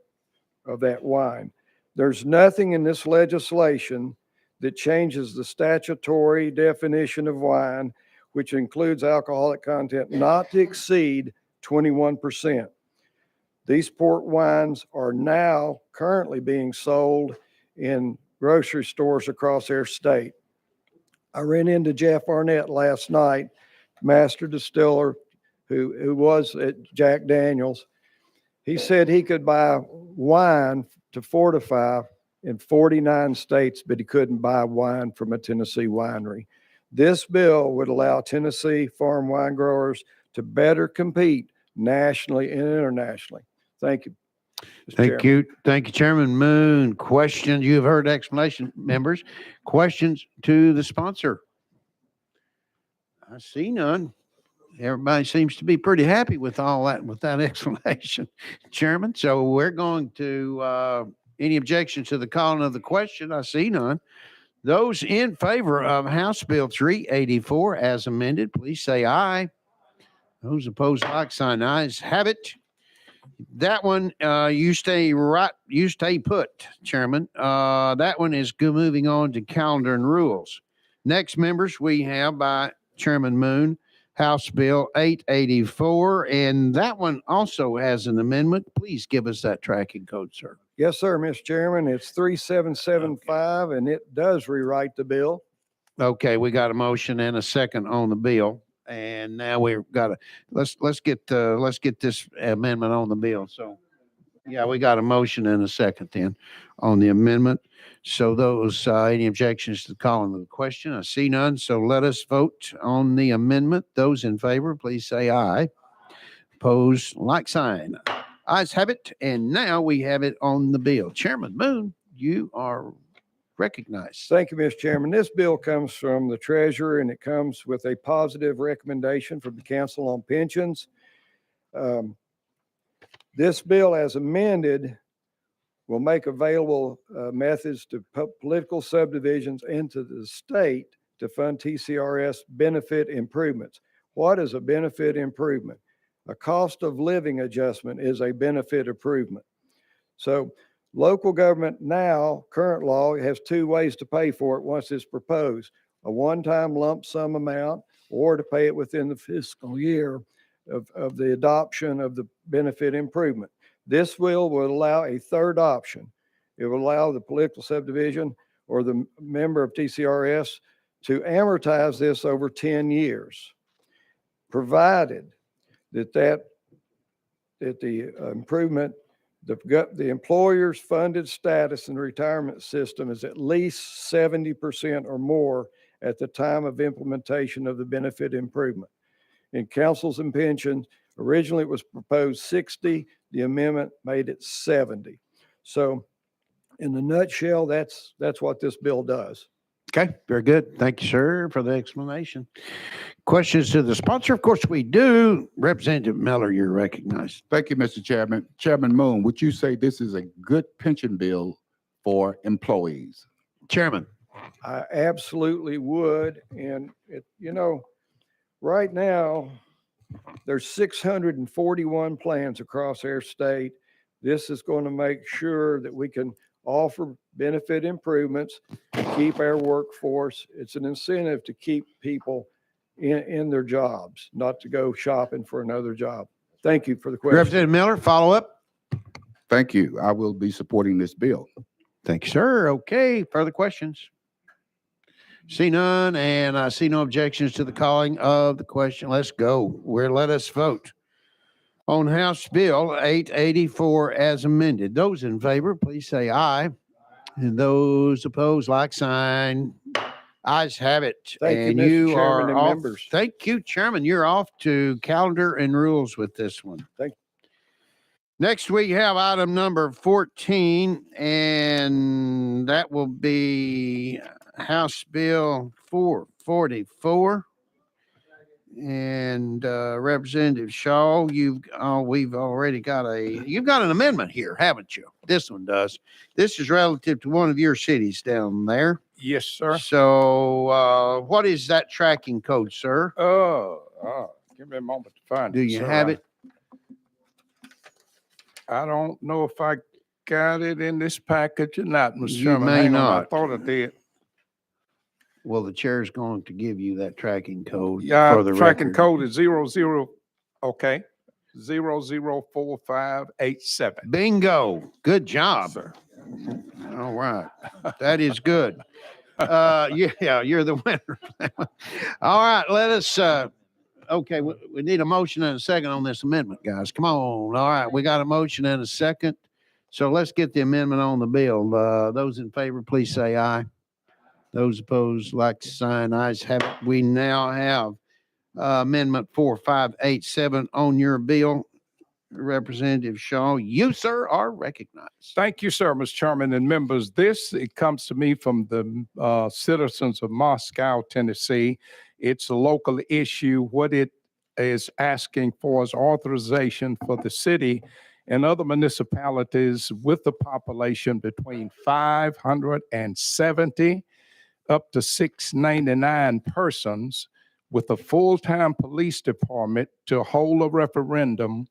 wine. There's nothing in this legislation that changes the statutory definition of wine, which includes alcoholic content not to exceed 21%. These port wines are now currently being sold in grocery stores across our state. I ran into Jeff Arnett last night, master distiller who was at Jack Daniels. He said he could buy wine to fortify in 49 states, but he couldn't buy wine from a Tennessee winery. This bill would allow Tennessee farm wine growers to better compete nationally and internationally. Thank you. Mr. Thank Chairman. you. Thank you, Chairman Moon. Questions? You have heard explanation, members. Questions to the sponsor? I see none. Everybody seems to be pretty happy with all that, with that explanation, Chairman. So we're going to, any objections to the calling of the question? I see none. Those in favor of House Bill 384 as amended, please say aye. Those opposed, like sign. Ayes have it. That one, you stay put, Chairman. That one is moving on to calendar and rules. Next, members, we have by Chairman Moon, House Bill 884, and that one also has an amendment. Please give us that tracking code, sir. Yes, sir, Mr. Chairman. It's 3775, and it does rewrite the bill. Okay, we got a motion and a second on the bill, and now we've got to let's get this amendment on the bill. So, yeah, we got a motion and a second then on the amendment. So those any objections to the calling of the question? I see none. So let us vote on the amendment. Those in favor, please say aye. Opposed, like sign. Ayes have it, and now we have it on the bill. Chairman Moon, you are recognized. Thank you, Mr. Chairman. This bill comes from the treasurer, and it comes with a positive recommendation from the Council on Pensions. This bill, as amended, will make available methods to political subdivisions and to the state to fund TCRS benefit improvements. What is a benefit improvement? A cost of living adjustment is a benefit improvement. So local government now, current law, has two ways to pay for it once it's proposed: a one-time lump sum amount, or to pay it within the fiscal year of the adoption of the benefit improvement. This will allow a third option. It will allow the political subdivision or the member of TCRS to amortize this over 10 years, provided that the improvement, the employer's funded status in the retirement system is at least 70% or more at the time of implementation of the benefit improvement. In councils and pensions, originally it was proposed 60, the amendment made it 70. So in the nutshell, that's what this bill does. Okay, very good. Thank you, sir, for the explanation. Questions to the sponsor? Of course, we do. Representative Miller, you're recognized. Thank you, Mr. Chairman. Chairman Moon, would you say this is a good pension bill for employees? Chairman. I absolutely would. And right now, there's 641 plans across our state. This is going to make sure that we can offer benefit improvements, keep our workforce. It's an incentive to keep people in their jobs, not to go shopping for another job. Thank you for the question. Representative Miller, follow up. Thank you. I will be supporting this bill. Thank you, sir. Okay, further questions? See none, and I see no objections to the calling of the question. Let's go. Let us vote on House Bill 884 as amended. Those in favor, please say aye. And those opposed, like sign. Ayes have it. Thank you, And Mr. Chairman and off. members. Thank you, Chairman. You're off to calendar and rules with this one. Thank you. Next, we have item number 14, and And that will be House Bill 444. And Representative Shaw, we've already got you've got an amendment here, haven't you? This one does. This is relative to one of your cities down there. Yes, sir. So what is that tracking code, sir? Give me a moment to find it. Do you sir. have it? I don't know if I got it in this package or not, Mr. You Chairman. may Hang on, I not. thought I did. Well, the chair is going to give you that tracking code Yeah, for the tracking record. code is 00, okay, 004587. Bingo. Good job. Sir. All right. That is good. Yeah, you're the winner. All right, let us, okay, we need a motion and a second on this amendment, guys. Come on. All right, we got a motion and a second. So let's get the amendment on the bill. Those in favor, please say aye. Those opposed, like to sign. Ayes have it. We now have Amendment 4587 on your bill. Representative Shaw, you, sir, are recognized. Thank you, sir, Mr. Chairman and members. It comes to me from the citizens of Moscow, Tennessee. It's a local issue. What it is asking for is authorization for the city and other municipalities with the population between 570 up to 699 persons with a full-time police department to hold a referendum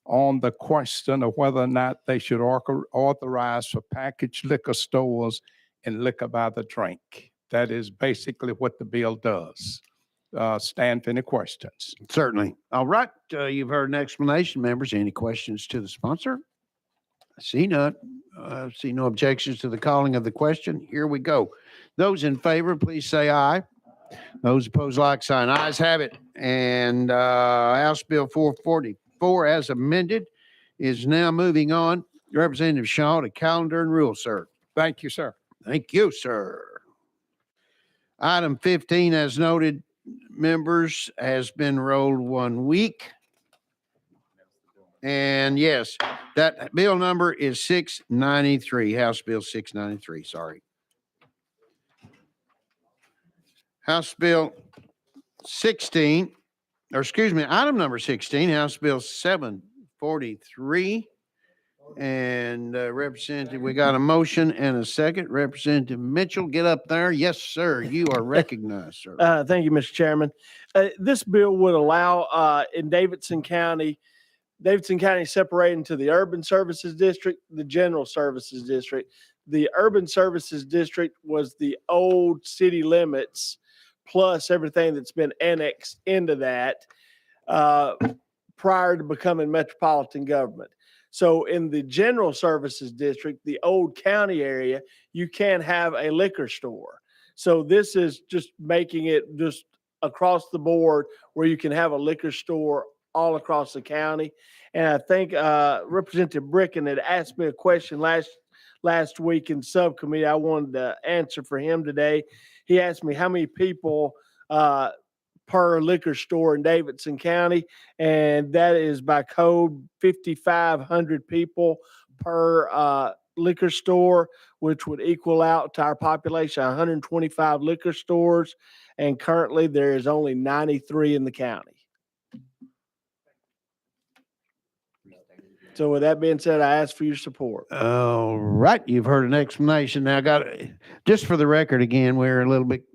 on the question of whether or not they should authorize for packaged liquor stores and liquor by the drink. That is basically what the bill does. Stand for any questions. Certainly. All right, you've heard an explanation, members. Any questions to the sponsor? I see none. I see no objections to the calling of the question. Here we go. Those in favor, please say aye. Those opposed, like sign. Ayes have it. And House Bill 444, as amended, is now moving on. Representative Shaw to calendar and rule, sir. Thank you, sir. Thank you, sir. Item 15, as noted, members, has been rolled 1 week. And yes, that bill number is 693, House Bill 693, sorry. House Bill 16, or excuse me, item number 16, House Bill 743. And Representative, we got a motion and a second. Representative Mitchell, get up there. Yes, sir. You are recognized, sir. Thank you, Mr. Chairman. This bill would allow in Davidson County separated into the Urban Services District, the General Services District. The Urban Services District was the old city limits plus everything that's been annexed into that prior to becoming metropolitan government. So in the General Services District, the old county area, you can have a liquor store. So this is just making it just across the board where you can have a liquor store all across the county. And I think Representative Bricken had asked me a question last week in subcommittee. I wanted to answer for him today. He asked me how many people per liquor store in Davidson County, and that is by code 5,500 people per liquor store, which would equal out to our population 125 liquor stores, and currently there is only 93 in the county. So with that being said, I ask for your support. All right, you've heard an explanation. Now, just for the record again,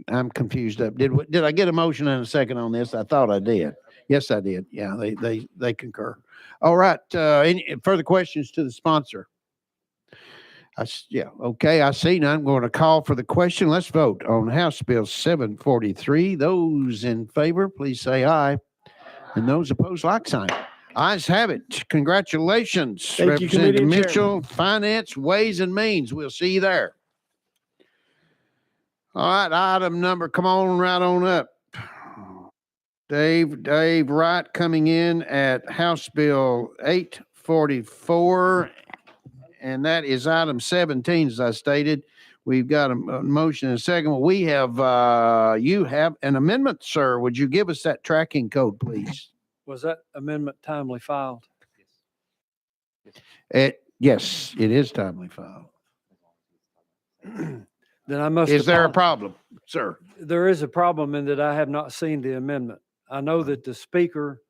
I'm confused up. Did I get a motion and a second on this? I thought I did. Yes, I did. Yeah, they concur. All right, any further questions to the sponsor? Yeah, okay, I see none. I'm going to call for the question. Let's vote on House Bill 743. Those in favor, please say aye. And those opposed, like sign. Ayes have it. Congratulations, Thank you, Committee Representative Chairman. Mitchell, Finance, Ways and Means. We'll see you there. All right, item number, come on right on up. Dave Wright coming in at House Bill 844, and that is item 17, as I stated. We've got a motion and a second. We have, you have an amendment, sir. Would you give us that tracking code, please? Was that amendment timely filed? Yes, it is timely filed. Then I must. Is there a apol- problem, sir? There is a problem in that I have not seen the amendment. I know that the speaker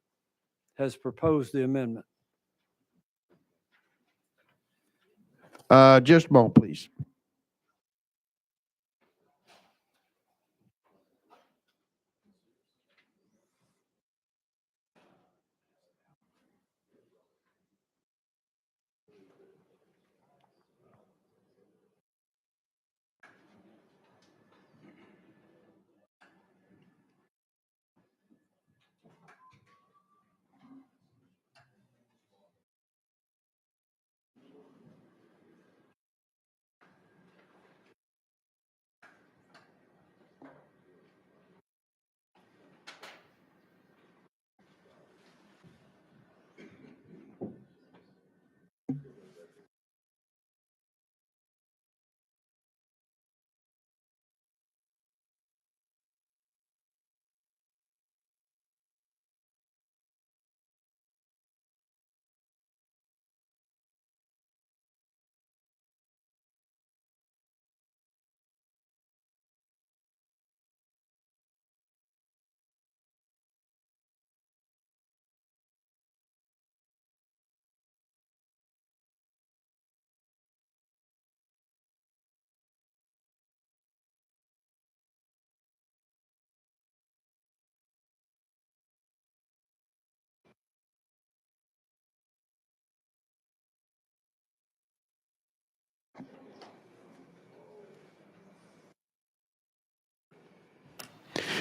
has proposed the amendment. Just a moment, please.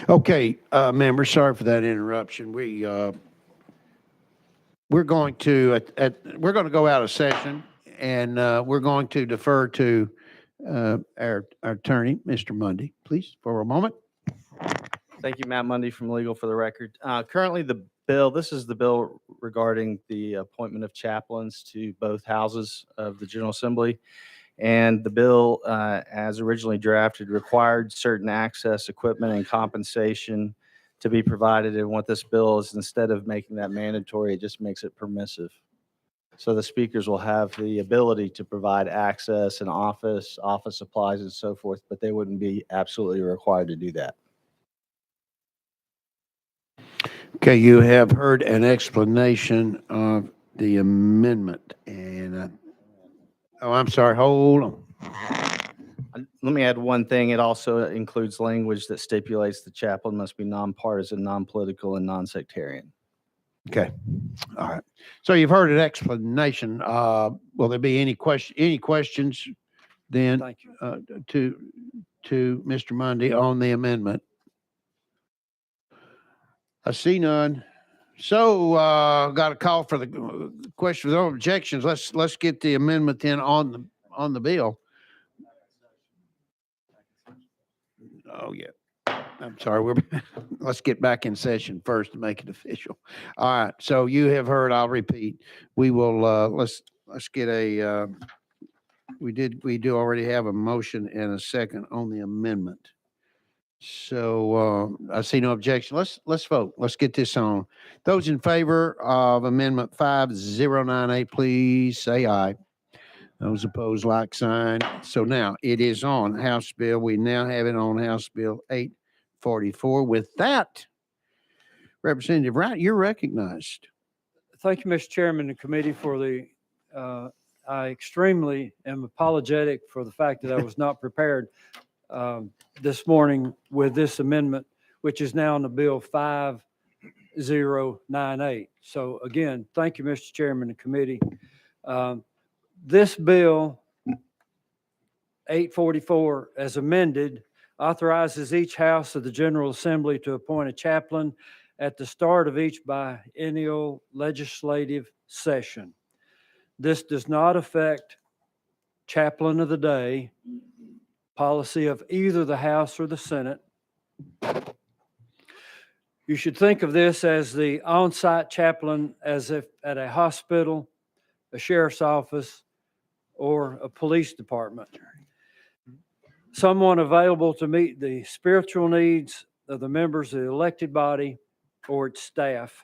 Okay, members, sorry for that interruption. We're going to we're going to go out of session, and we're going to defer to our attorney, Mr. Mundy, please, for a moment. Thank you, Matt Mundy from Legal for the Record. Currently, this is the bill regarding the appointment of chaplains to both houses of the General Assembly. And the bill, as originally drafted, required certain access, equipment, and compensation to be provided. And what this bill is, instead of making that mandatory, it just makes it permissive. So the speakers will have the ability to provide access and office supplies and so forth, but they wouldn't be absolutely required to do that. Okay, you have heard an explanation of the amendment, and oh, I'm sorry, hold on. Let me add one thing. It also includes language that stipulates the chaplain must be nonpartisan, non-political, and non-sectarian. Okay, all right. So you've heard an explanation. Will there be any questions then Thank you. to Mr. Mundy on the amendment? I see none. So got a call for the question with no objections. Let's get the amendment then on the bill. Oh yeah. I'm sorry. Let's get back in session first to make it official. All right. So you have heard. I'll repeat. We will. Let's get a. We do already have a motion and a second on the amendment. So I see no objection. Let's vote. Let's get this on. Those in favor of Amendment 5098, please say aye. Those opposed, like sign. So now it is on House Bill. We now have it on House Bill 844. With that, Representative Wright, you're recognized. Thank you, Mr. Chairman and committee for the, I extremely am apologetic for the fact that I was not prepared this morning with this amendment, which is now on the bill 5098. So again, thank you, Mr. Chairman and committee. This bill 844 as amended authorizes each house of the General Assembly to appoint a chaplain at the start of each biennial legislative session. This does not affect chaplain of the day policy of either the House or the Senate. You should think of this as the on-site chaplain as if at a hospital, a sheriff's office, or a police department. Someone available to meet the spiritual needs of the members of the elected body or its staff.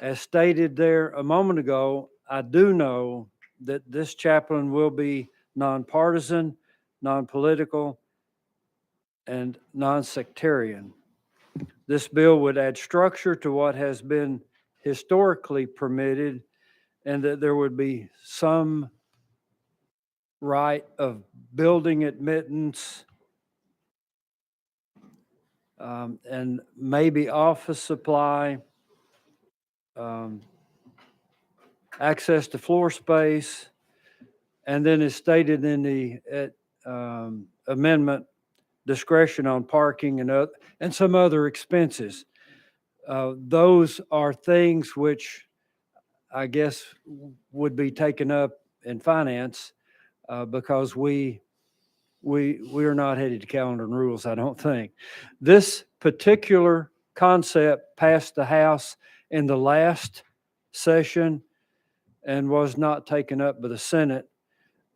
As stated there a moment ago, I do know that this chaplain will be nonpartisan, non-political, and non-sectarian. This bill would add structure to what has been historically permitted, and that there would be some right of building admittance, and maybe office supply, access to floor space, and then as stated in the amendment, discretion on parking and some other expenses. Those are things which I guess would be taken up in finance because we are not headed to calendar and rules, I don't think. This particular concept passed the House in the last session and was not taken up by the Senate.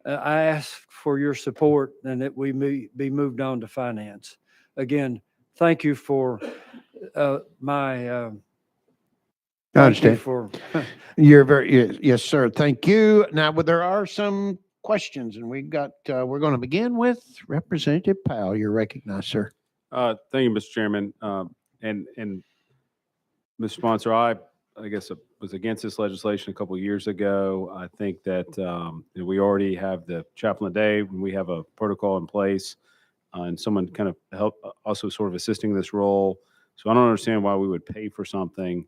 I ask for your support and that we be moved on to finance. Again, thank you for I thank you understand. for You're very, yes, sir. Thank you. Now, but there are some questions, and we've got, we're going to begin with Representative Powell. You're recognized, sir. Thank you, Mr. Chairman. And Mr. Sponsor, I guess I was against this legislation a couple of years ago. I think that we already have the chaplain a day, when we have a protocol in place, and someone kind of help also sort of assisting this role. So I don't understand why we would pay for something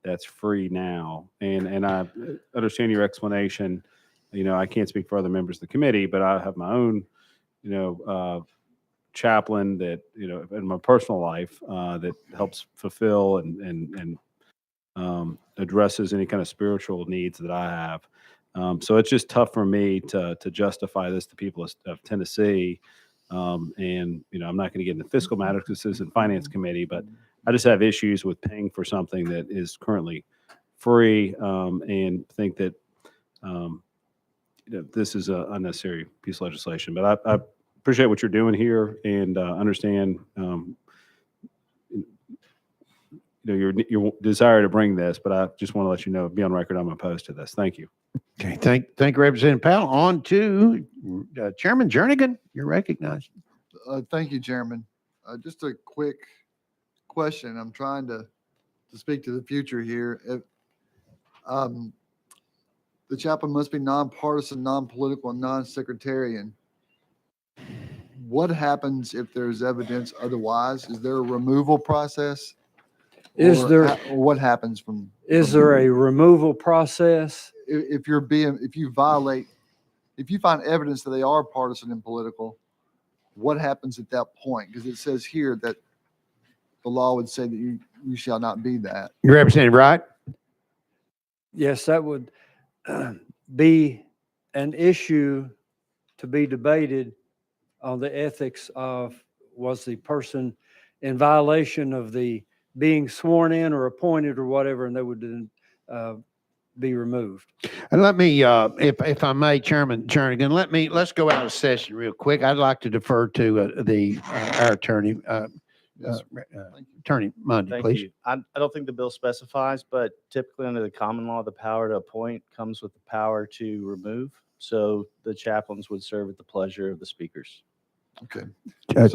that's free now. And I understand your explanation. I can't speak for other members of the committee, but I have my own, chaplain that, in my personal life, that helps fulfill and addresses any kind of spiritual needs that I have. So it's just tough for me to justify this to people of Tennessee. And, I'm not going to get into fiscal matters because this is in Finance Committee, but I just have issues with paying for something that is currently free, and think that, this is an unnecessary piece of legislation. But I appreciate what you're doing here and understand, your desire to bring this, but I just want to let you know, be on record, I'm opposed to this. Thank you. Okay, thank you, Representative Powell. On to Chairman Jernigan. You're recognized. Thank you, Chairman. Just a quick question. I'm trying to speak to the future here. If, the chaplain must be nonpartisan, non-political, and non-sectarian. What happens if there's evidence otherwise? Is there a removal process? Is Or there- or what happens from? Is there a removal process? If you find evidence that they are partisan and political, what happens at that point? Because it says here that the law would say that you shall not be that. Representative Wright. Yes, that would be an issue to be debated on the ethics of, was the person in violation of the being sworn in or appointed or whatever, and they would then be removed. And let me, if I may, Chairman Jernigan, let's go out of session real quick. I'd like to defer to our attorney, Attorney Mundy, Thank please. you. I don't think the bill specifies, but typically under the common law, the power to appoint comes with the power to remove. So the chaplains would serve at the pleasure of the speakers. Okay.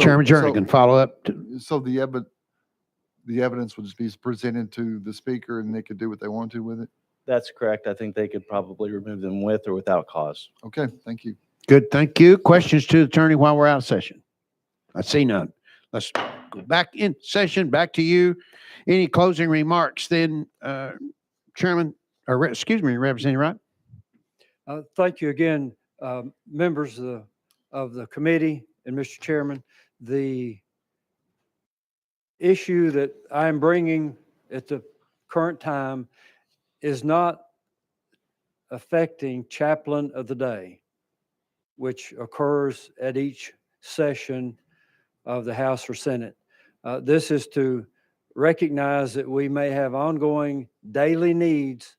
Chairman Jernigan, follow up. So the evidence would just be presented to the speaker and they could do what they want to with it? That's correct. I think they could probably remove them with or without cause. Okay, thank you. Good, thank you. Questions to the attorney while we're out of session? I see none. Let's go back in session, back to you. Any closing remarks then, Chairman, or excuse me, Representative Wright? Thank you again, members of the committee and Mr. Chairman. The issue that I'm bringing at the current time is not affecting chaplain of the day, which occurs at each session of the House or Senate. This is to recognize that we may have ongoing daily needs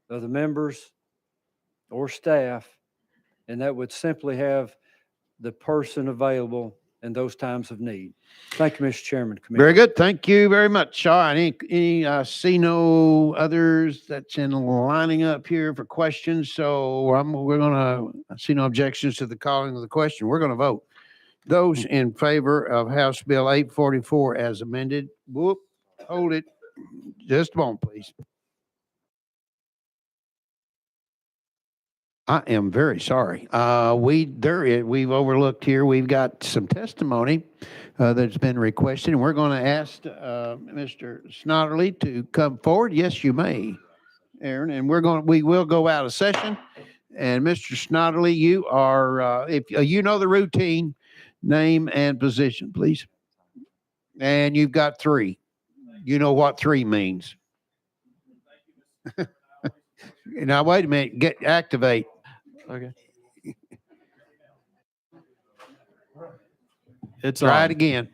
of the members or staff, and that would simply have the person available in those times of need. Thank you, Mr. Chairman. Very good. Thank you very much. All right. See no others that's in lining up here for questions. So I see no objections to the calling of the question. We're going to vote. Those in favor of House Bill 844 as amended, hold it. Just a moment, please. I am very sorry. We've overlooked here. We've got some testimony that's been requested, and we're going to ask Mr. Snodderly to come forward. Yes, you may, Aaron. And we will go out of session. And Mr. Snodderly, you are, if you know the routine, name and position, please. And you've got 3. You know what 3 means. Now, wait a minute. Activate. Okay. Try it again.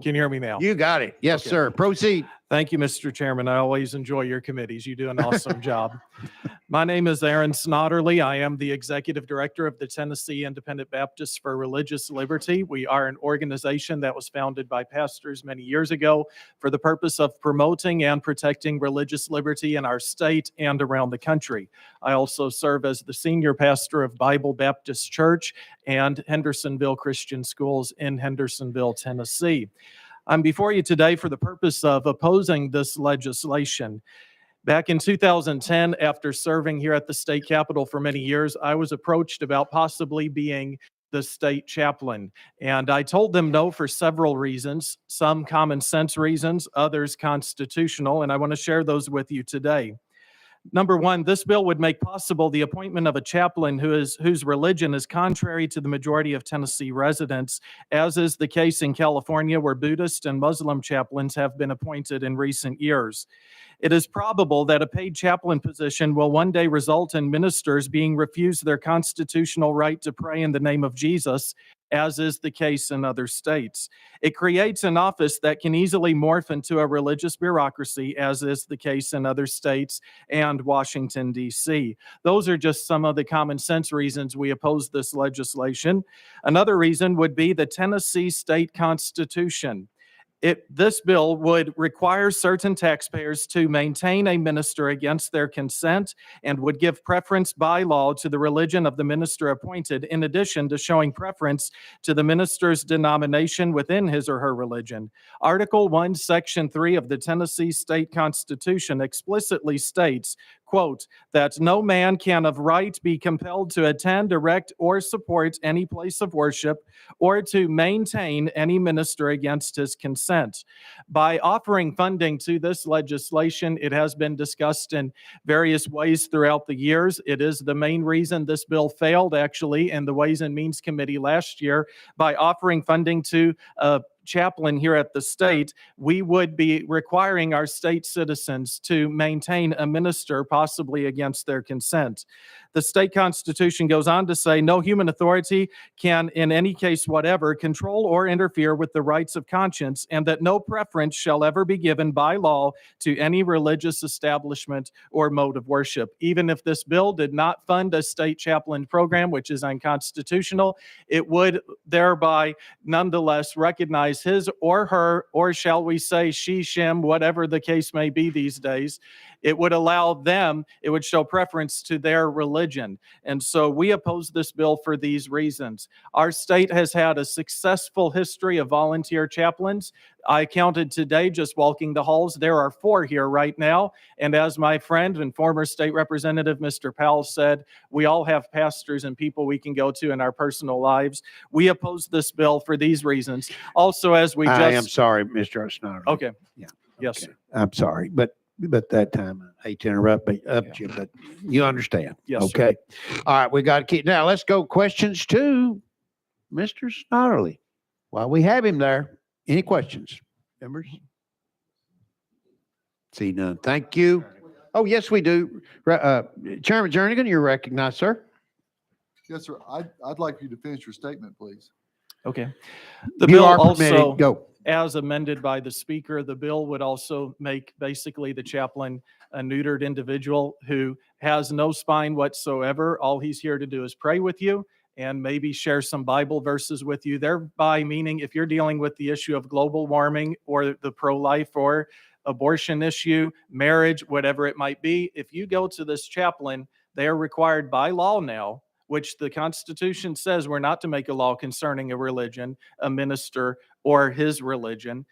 Can you hear me now? You got it. Yes, Okay. sir. Proceed. Thank you, Mr. Chairman. I always enjoy your committees. You do an awesome job. My name is Aaron Snodderly. I am the Executive Director of the Tennessee Independent Baptists for Religious Liberty. We are an organization that was founded by pastors many years ago for the purpose of promoting and protecting religious liberty in our state and around the country. I also serve as the senior pastor of Bible Baptist Church and Hendersonville Christian Schools in Hendersonville, Tennessee. I'm before you today for the purpose of opposing this legislation. Back in 2010, after serving here at the state capitol for many years, I was approached about possibly being the state chaplain. And I told them no for several reasons, some common sense reasons, others constitutional, and I want to share those with you today. Number one, this bill would make possible the appointment of a chaplain whose religion is contrary to the majority of Tennessee residents, as is the case in California, where Buddhist and Muslim chaplains have been appointed in recent years. It is probable that a paid chaplain position will one day result in ministers being refused their constitutional right to pray in the name of Jesus, as is the case in other states. It creates an office that can easily morph into a religious bureaucracy, as is the case in other states and Washington, D.C. Those are just some of the common sense reasons we oppose this legislation. Another reason would be the Tennessee state constitution. This bill would require certain taxpayers to maintain a minister against their consent and would give preference by law to the religion of the minister appointed, in addition to showing preference to the minister's denomination within his or her religion. Article 1, Section 3 of the Tennessee State Constitution explicitly states, quote, that no man can of right be compelled to attend, erect, or support any place of worship or to maintain any minister against his consent. By offering funding to this legislation, it has been discussed in various ways throughout the years. It is the main reason this bill failed, actually, in the Ways and Means Committee last year. By offering funding to chaplain here at the state, we would be requiring our state citizens to maintain a minister, possibly against their consent. The state constitution goes on to say, no human authority can, in any case whatever, control or interfere with the rights of conscience, and that no preference shall ever be given by law to any religious establishment or mode of worship. Even if this bill did not fund a state chaplain program, which is unconstitutional, it would thereby nonetheless recognize his or her, or shall we say she, shim, whatever the case may be these days. It would allow them, it would show preference to their religion. And so we oppose this bill for these reasons. Our state has had a successful history of volunteer chaplains. I counted today, just walking the halls, there are 4 here right now. And as my friend and former state representative, Mr. Powell, said, we all have pastors and people we can go to in our personal lives. We oppose this bill for these reasons. Also, as we I am sorry, Mr. O'Snodder. Okay. Yeah. Yes, Okay. sir. I'm sorry, but that time, I hate to interrupt you, but you understand. Yes, sir. Okay. All right, we got to keep, now let's go questions to Mr. Snodderly. While we have him there, any questions, members? See none. Thank you. Oh, yes, we do. Chairman Jernigan, you're recognized, sir. Yes, sir. I'd like you to finish your statement, please. Okay. The You bill are also, permitted. Go. as amended by the speaker, the bill would also make basically the chaplain a neutered individual who has no spine whatsoever. All he's here to do is pray with you and maybe share some Bible verses with you, thereby meaning if you're dealing with the issue of global warming or the pro-life or abortion issue, marriage, whatever it might be, if you go to this chaplain, they are required by law now, which the Constitution says we're not to make a law concerning a religion, a minister, or his religion.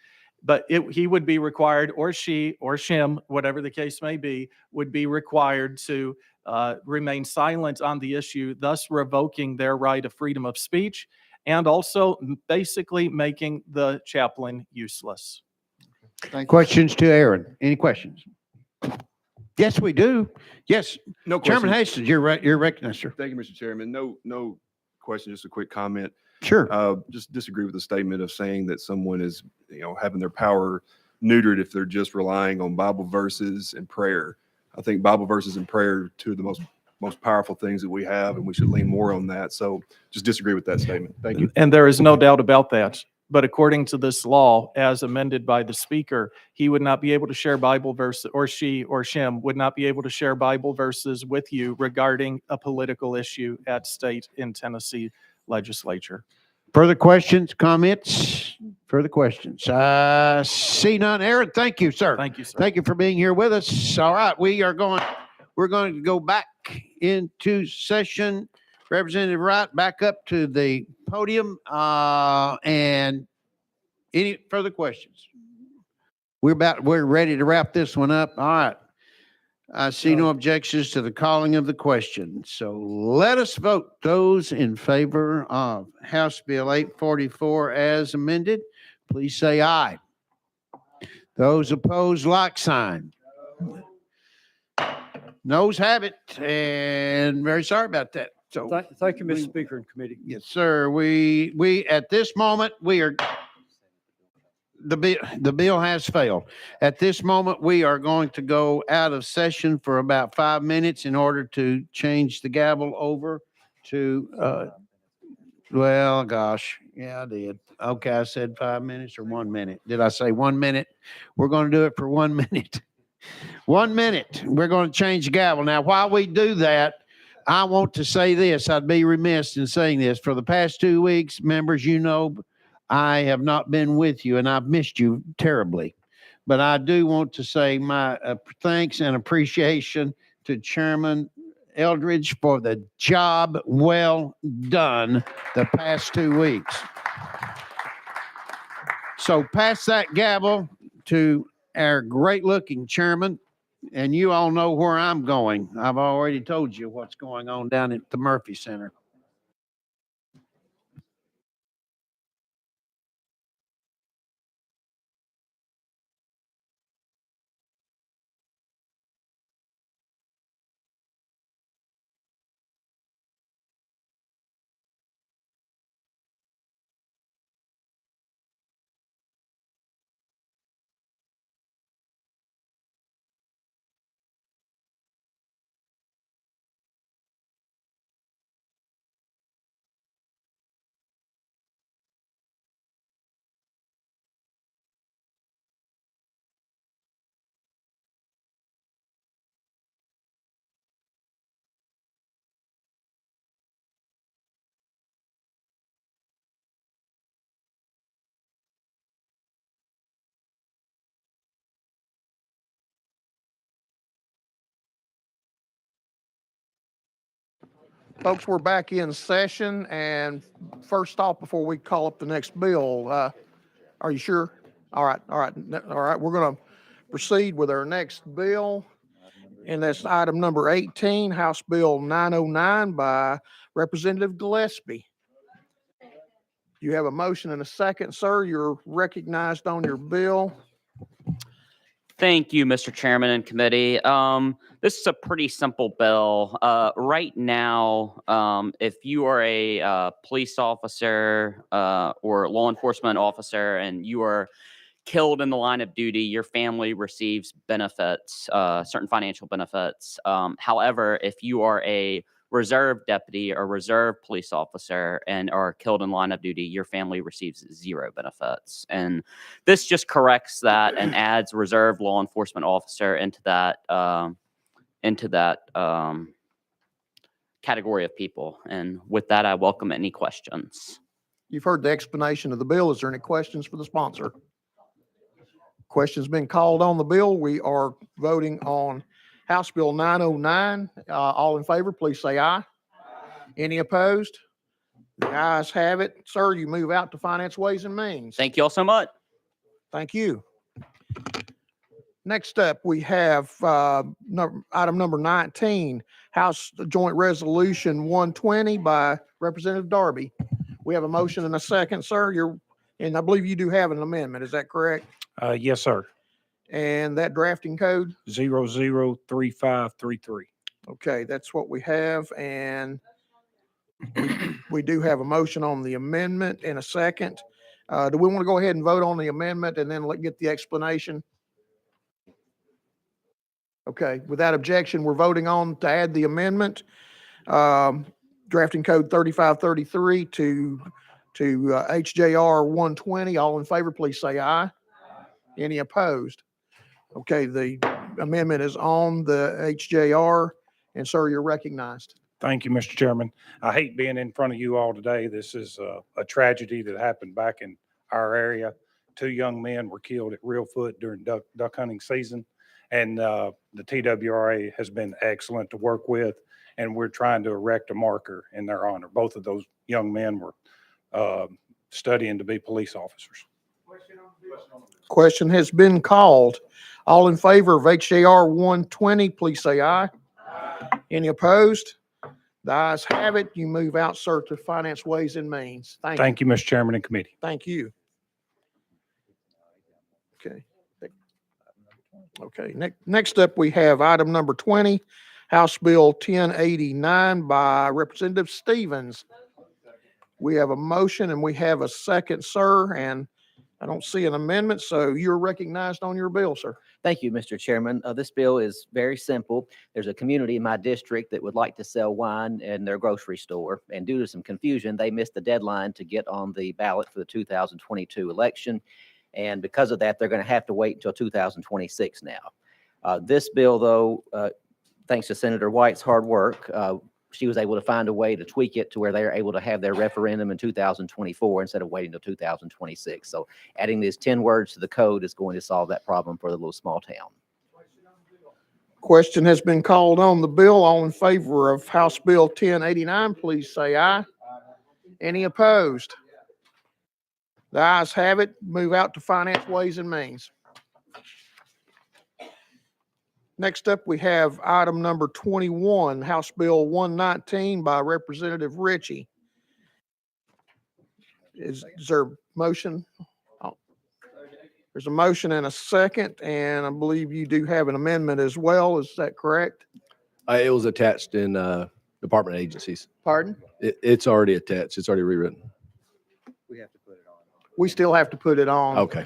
But he would be required, or she, or shim, whatever the case may be, would be required to remain silent on the issue, thus revoking their right of freedom of speech and also basically making the chaplain useless. Thank you. Questions to Aaron? Any questions? Yes, we do. Yes, No Chairman question. Hastings, you're recognized, sir. Thank you, Mr. Chairman. No question, just a quick comment. Sure. Just disagree with the statement of saying that someone is, having their power neutered if they're just relying on Bible verses and prayer. I think Bible verses and prayer are two of the most powerful things that we have, and we should lean more on that. So just disagree with that statement. Thank you. And there is no doubt about that. But according to this law, as amended by the speaker, he would not be able to share Bible verses, or she or shim would not be able to share Bible verses with you regarding a political issue at state in Tennessee legislature. Further questions, comments? Further questions? See none. Aaron, thank you, sir. Thank you, sir. Thank you for being here with us. All right, we're going to go back into session. Representative Wright, back up to the podium. And any further questions? We're ready to wrap this one up. All right. I see no objections to the calling of the question. So let us vote. Those in favor of House Bill 844 as amended, please say aye. Those opposed, like sign. Noes have it, and very sorry about that. So Thank you, Mr. Speaker and committee. yes, sir. We at this moment, the bill has failed. At this moment, we are going to go out of session for about 5 minutes in order to change the gavel over to, well, gosh, yeah, I did. Okay, I said 5 minutes or 1 minute. Did I say 1 minute? We're going to do it for 1 minute. 1 minute. We're going to change the gavel. Now, while we do that, I want to say this. I'd be remiss in saying this. For the past 2 weeks, members, I have not been with you, and I've missed you terribly. But I do want to say my thanks and appreciation to Chairman Eldridge for the job well done the past 2 weeks. So pass that gavel to our great-looking chairman, and you all know where I'm going. I've already told you what's going on down at the Murphy Center. Folks, we're back in session, and first off, before we call up the next bill, are you sure? All right. We're going to proceed with our next bill, and that's item number 18, House Bill 909 by Representative Gillespie. You have a motion and a second, sir. You're recognized on your bill. Thank you, Mr. Chairman and committee. This is a pretty simple bill. Right now, if you are a police officer or law enforcement officer and you are killed in the line of duty, your family receives benefits, certain financial benefits. However, if you are a reserve deputy or reserve police officer and are killed in line of duty, your family receives zero benefits. And this just corrects that and adds reserve law enforcement officer into that category of people. And with that, I welcome any questions. You've heard the explanation of the bill. Is there any questions for the sponsor? Questions been called on the bill. We are voting on House Bill 909. All in favor, please say aye. Any opposed? The ayes have it. Sir, you move out to Finance, Ways and Means. Thank you all so much. Thank you. Next up, we have item number 19, House Joint Resolution 120 by Representative Darby. We have a motion and a second, sir. And I believe you do have an amendment. Is that correct? Yes, sir. And that drafting code? 003533. Okay, that's what we have. And we do have a motion on the amendment in a second. Do we want to go ahead and vote on the amendment and then get the explanation? Okay, without objection, we're voting on to add the amendment, drafting code 3533 to HJR 120. All in favor, please say aye. Any opposed? Okay, the amendment is on the HJR, and sir, you're recognized. Thank you, Mr. Chairman. I hate being in front of you all today. This is a tragedy that happened back in our area. 2 young men were killed at Reelfoot during duck hunting season. And the TWRA has been excellent to work with, and we're trying to erect a marker in their honor. Both of those young men were studying to be police officers. Question has been called. All in favor of HJR 120, please say aye. Any opposed? The ayes have it. You move out, sir, to Finance, Ways and Means. Thank you, Mr. Chairman and committee. Thank you. Okay. Okay, next up, we have item number 20, House Bill 1089 by Representative Stevens. We have a motion and we have a second, sir, and I don't see an amendment, so you're recognized on your bill, sir. Thank you, Mr. Chairman. This bill is very simple. There's a community in my district that would like to sell wine in their grocery store, and due to some confusion, they missed the deadline to get on the ballot for the 2022 election. And because of that, they're going to have to wait until 2026 now. This bill, though, thanks to Senator White's hard work, she was able to find a way to tweak it to where they are able to have their referendum in 2024 instead of waiting until 2026. So adding these 10 words to the code is going to solve that problem for the little small town. Question has been called on the bill. All in favor of House Bill 1089, please say aye. Any opposed? The ayes have it. Move out to Finance, Ways and Means. Next up, we have item number 21, House Bill 119 by Representative Ritchie. Is there a motion? Oh, there's a motion and a second, and I believe you do have an amendment as well. Is that correct? It was attached in department agencies. Pardon? It's already attached. It's already rewritten. We still have to put it on. Okay.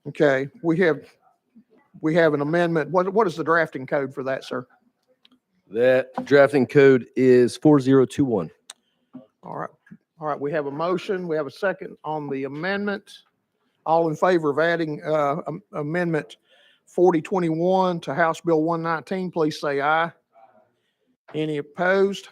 Okay, we have an amendment. What is the drafting code for that, sir? That drafting code is 4021. All right, we have a motion. We have a second on the amendment. All in favor of adding amendment 4021 to House Bill 119, please say aye. Any opposed?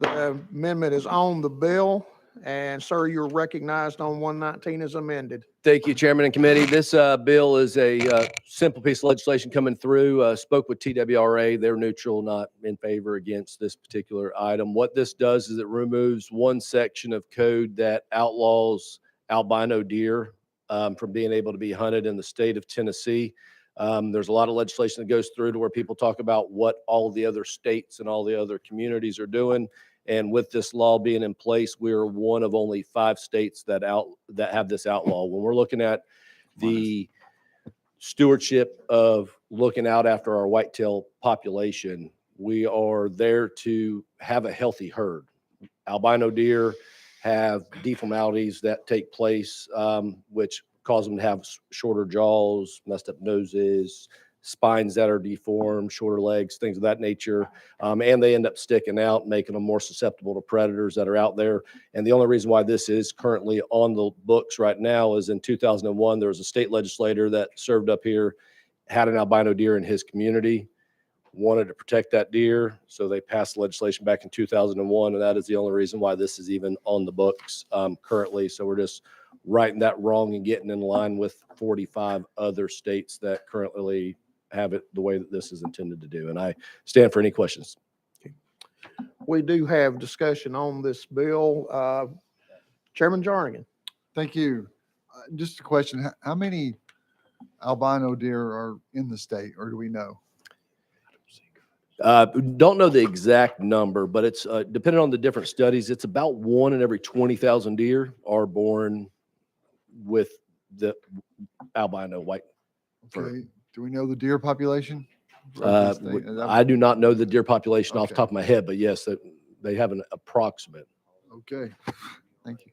The amendment is on the bill. And sir, you're recognized on 119 as amended. Thank you, Chairman and Committee. This bill is a simple piece of legislation coming through. Spoke with TWRA. They're neutral, not in favor against this particular item. What this does is it removes one section of code that outlaws albino deer from being able to be hunted in the state of Tennessee. There's a lot of legislation that goes through to where people talk about what all the other states and all the other communities are doing. And with this law being in place, we are one of only 5 states that have this outlaw. When we're looking at the stewardship of looking out after our whitetail population, we are there to have a healthy herd. Albino deer have deformalities that take place, which cause them to have shorter jaws, messed up noses, spines that are deformed, shorter legs, things of that nature. And they end up sticking out, making them more susceptible to predators that are out there. And the only reason why this is currently on the books right now is in 2001, there was a state legislator that served up here, had an albino deer in his community. wanted to protect that deer. So they passed legislation back in 2001, and that is the only reason why this is even on the books currently. So we're just righting that wrong and getting in line with 45 other states that currently have it the way that this is intended to do. And I stand for any questions. We do have discussion on this bill. Chairman Jarnigan. Thank you. Just a question. How many albino deer are in the state, or do we know? Don't know the exact number, but it's depending on the different studies. It's about 1 in every 20,000 deer are born with the albino white fur. Okay. Do we know the deer population? of the state? I do not know the deer population off the Okay. top of my head, but yes, they have an approximate. Okay. Thank you.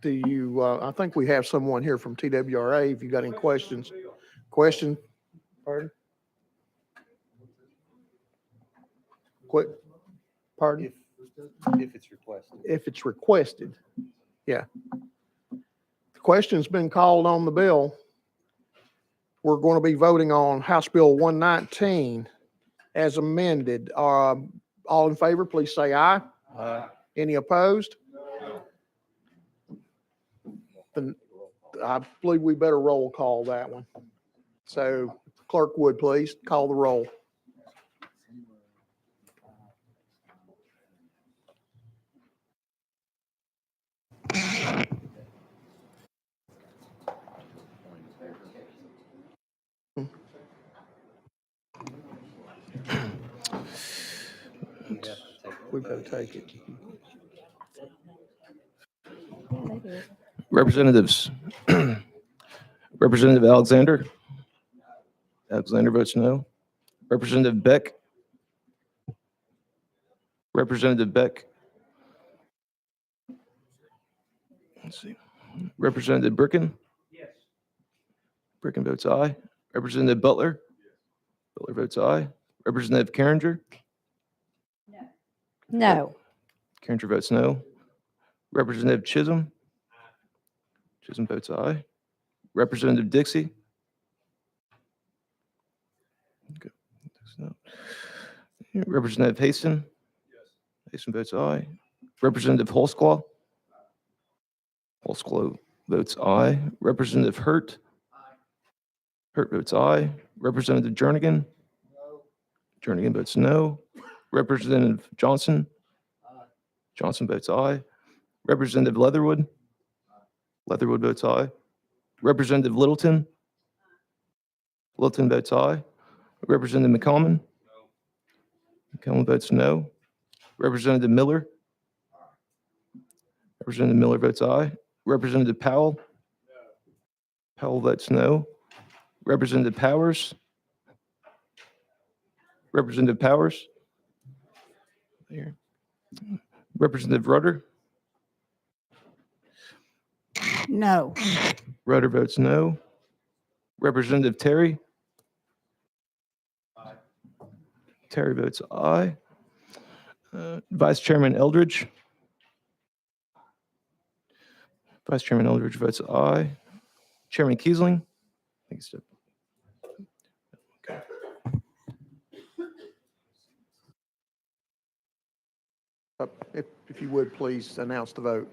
Do you, I think we have someone here from TWRA. If you got any questions. Question? Pardon? Quick. Pardon? If it's requested. If it's requested. Yeah. The question's been called on the bill. We're going to be voting on House Bill 119 as amended. All in favor, please say aye. Aye. Any opposed? Then I believe we better roll call that one. So clerk would please call the roll. We better take it. Representatives. Representative Alexander. Alexander votes no. Representative Beck. Representative Beck. Let's see. Representative Bricken. Yes. Bricken votes aye. Representative Butler. Butler votes aye. Representative Carringer. No. Carringer votes no. Representative Chisholm. Chisholm votes aye. Representative Dixie. Okay. No. Representative Haston. Haston votes aye. Representative Holsclaw. Holsclaw votes aye. Representative Hurt. Hurt votes aye. Representative Jernigan. Jernigan votes no. Representative Johnson. Johnson votes aye. Representative Leatherwood. Leatherwood votes aye. Representative Littleton. Littleton votes aye. Representative McCollum. McCollum votes no. Representative Miller. Representative Miller votes aye. Representative Powell. Powell votes no. Representative Powers. Representative Powers. Here. Representative Rudder. No. Rudder votes no. Representative Terry. Terry votes aye. Vice Chairman Eldridge. Vice Chairman Eldridge votes aye. Chairman Kiesling. I think it's okay. If you would, please announce the vote.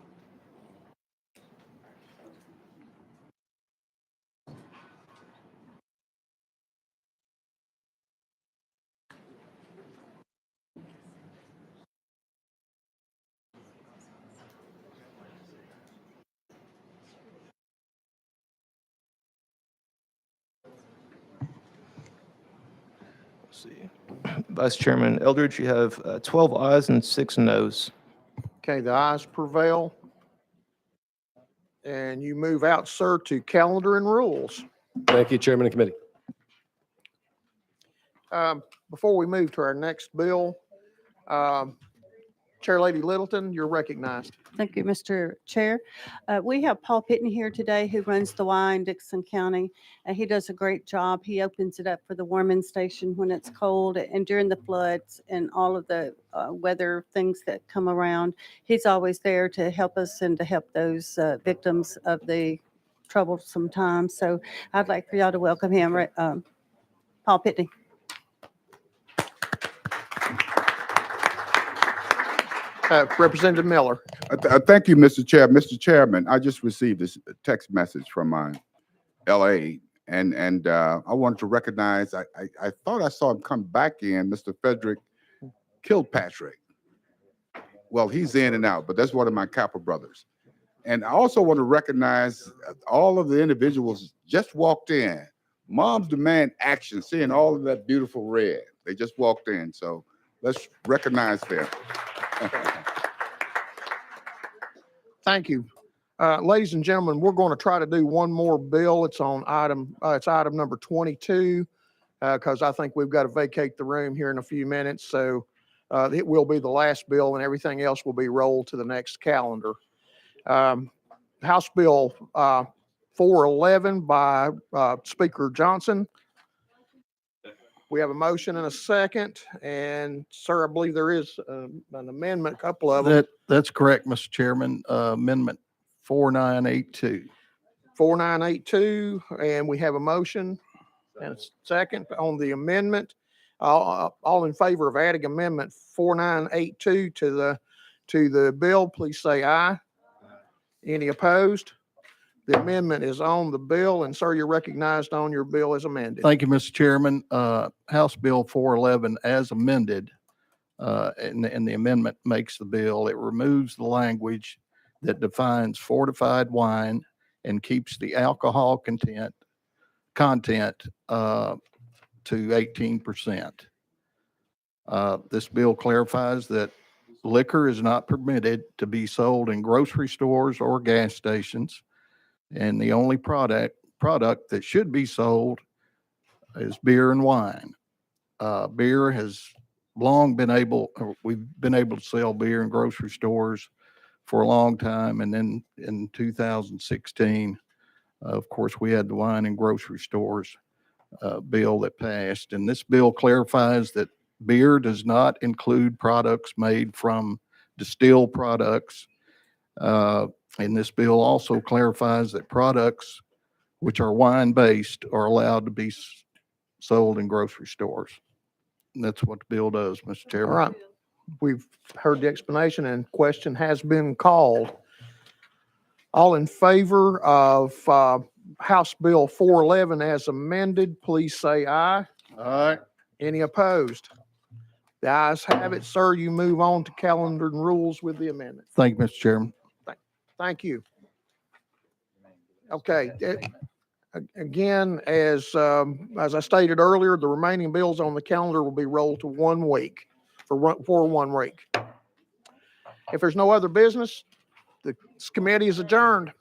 Let's see. Vice Chairman Eldridge, you have 12 ayes and 6 noes. Okay, the ayes prevail. And you move out, sir, to calendar and rules. Thank you, Chairman and Committee. Before we move to our next bill, Chair Lady Littleton, you're recognized. Thank you, Mr. Chair. We have Paul Pitney here today who runs the Y in Dixon County. He does a great job. He opens it up for the warming station when it's cold and during the floods and all of the weather things that come around. He's always there to help us and to help those victims of the troublesome times. So I'd like for y'all to welcome him. Paul Pitney. Representative Miller. Thank you, Mr. Chair. Mr. Chairman, I just received this text message from my LA, and I wanted to recognize, I thought I saw him come back in, Mr. Frederick Kilpatrick. Well, he's in and out, but that's one of my Kappa brothers. And I also want to recognize all of the individuals just walked in. Moms demand action, seeing all of that beautiful red. They just walked in, so let's recognize them. Thank you. Ladies and gentlemen, we're going to try to do one more bill. It's on it's item number 22, because I think we've got to vacate the room here in a few minutes. So it will be the last bill and everything else will be rolled to the next calendar. House Bill 411 by Speaker Johnson. We have a motion and a second, and sir, I believe there is an amendment, a couple of them. That's correct, Mr. Chairman. Amendment 4982. 4982, and we have a motion and a second on the amendment. All in favor of adding amendment 4982 to the bill, please say aye. Any opposed? The amendment is on the bill, and sir, you're recognized on your bill as amended. Thank you, Mr. Chairman. House Bill 411 as amended, and the amendment makes the bill. It removes the language that defines fortified wine and keeps the alcohol content to 18%. This bill clarifies that liquor is not permitted to be sold in grocery stores or gas stations, and the only product that should be sold is beer and wine. Beer has long been we've been able to sell beer in grocery stores for a long time, and then in 2016, of course, we had the wine and grocery stores bill that passed, and this bill clarifies that beer does not include products made from distilled products. And this bill also clarifies that products which are wine-based are allowed to be sold in grocery stores. And that's what the bill does, Mr. All Chairman. right. We've heard the explanation and question has been called. All in favor of House Bill 411 as amended, please say aye. Aye. Any opposed? The ayes have it, sir. You move on to calendar and rules with the amendment. Thank you, Mr. Chairman. Thank you. Okay. Again, as I stated earlier, the remaining bills on the calendar will be rolled to 1 week for 1 week. If there's no other business, the committee is adjourned.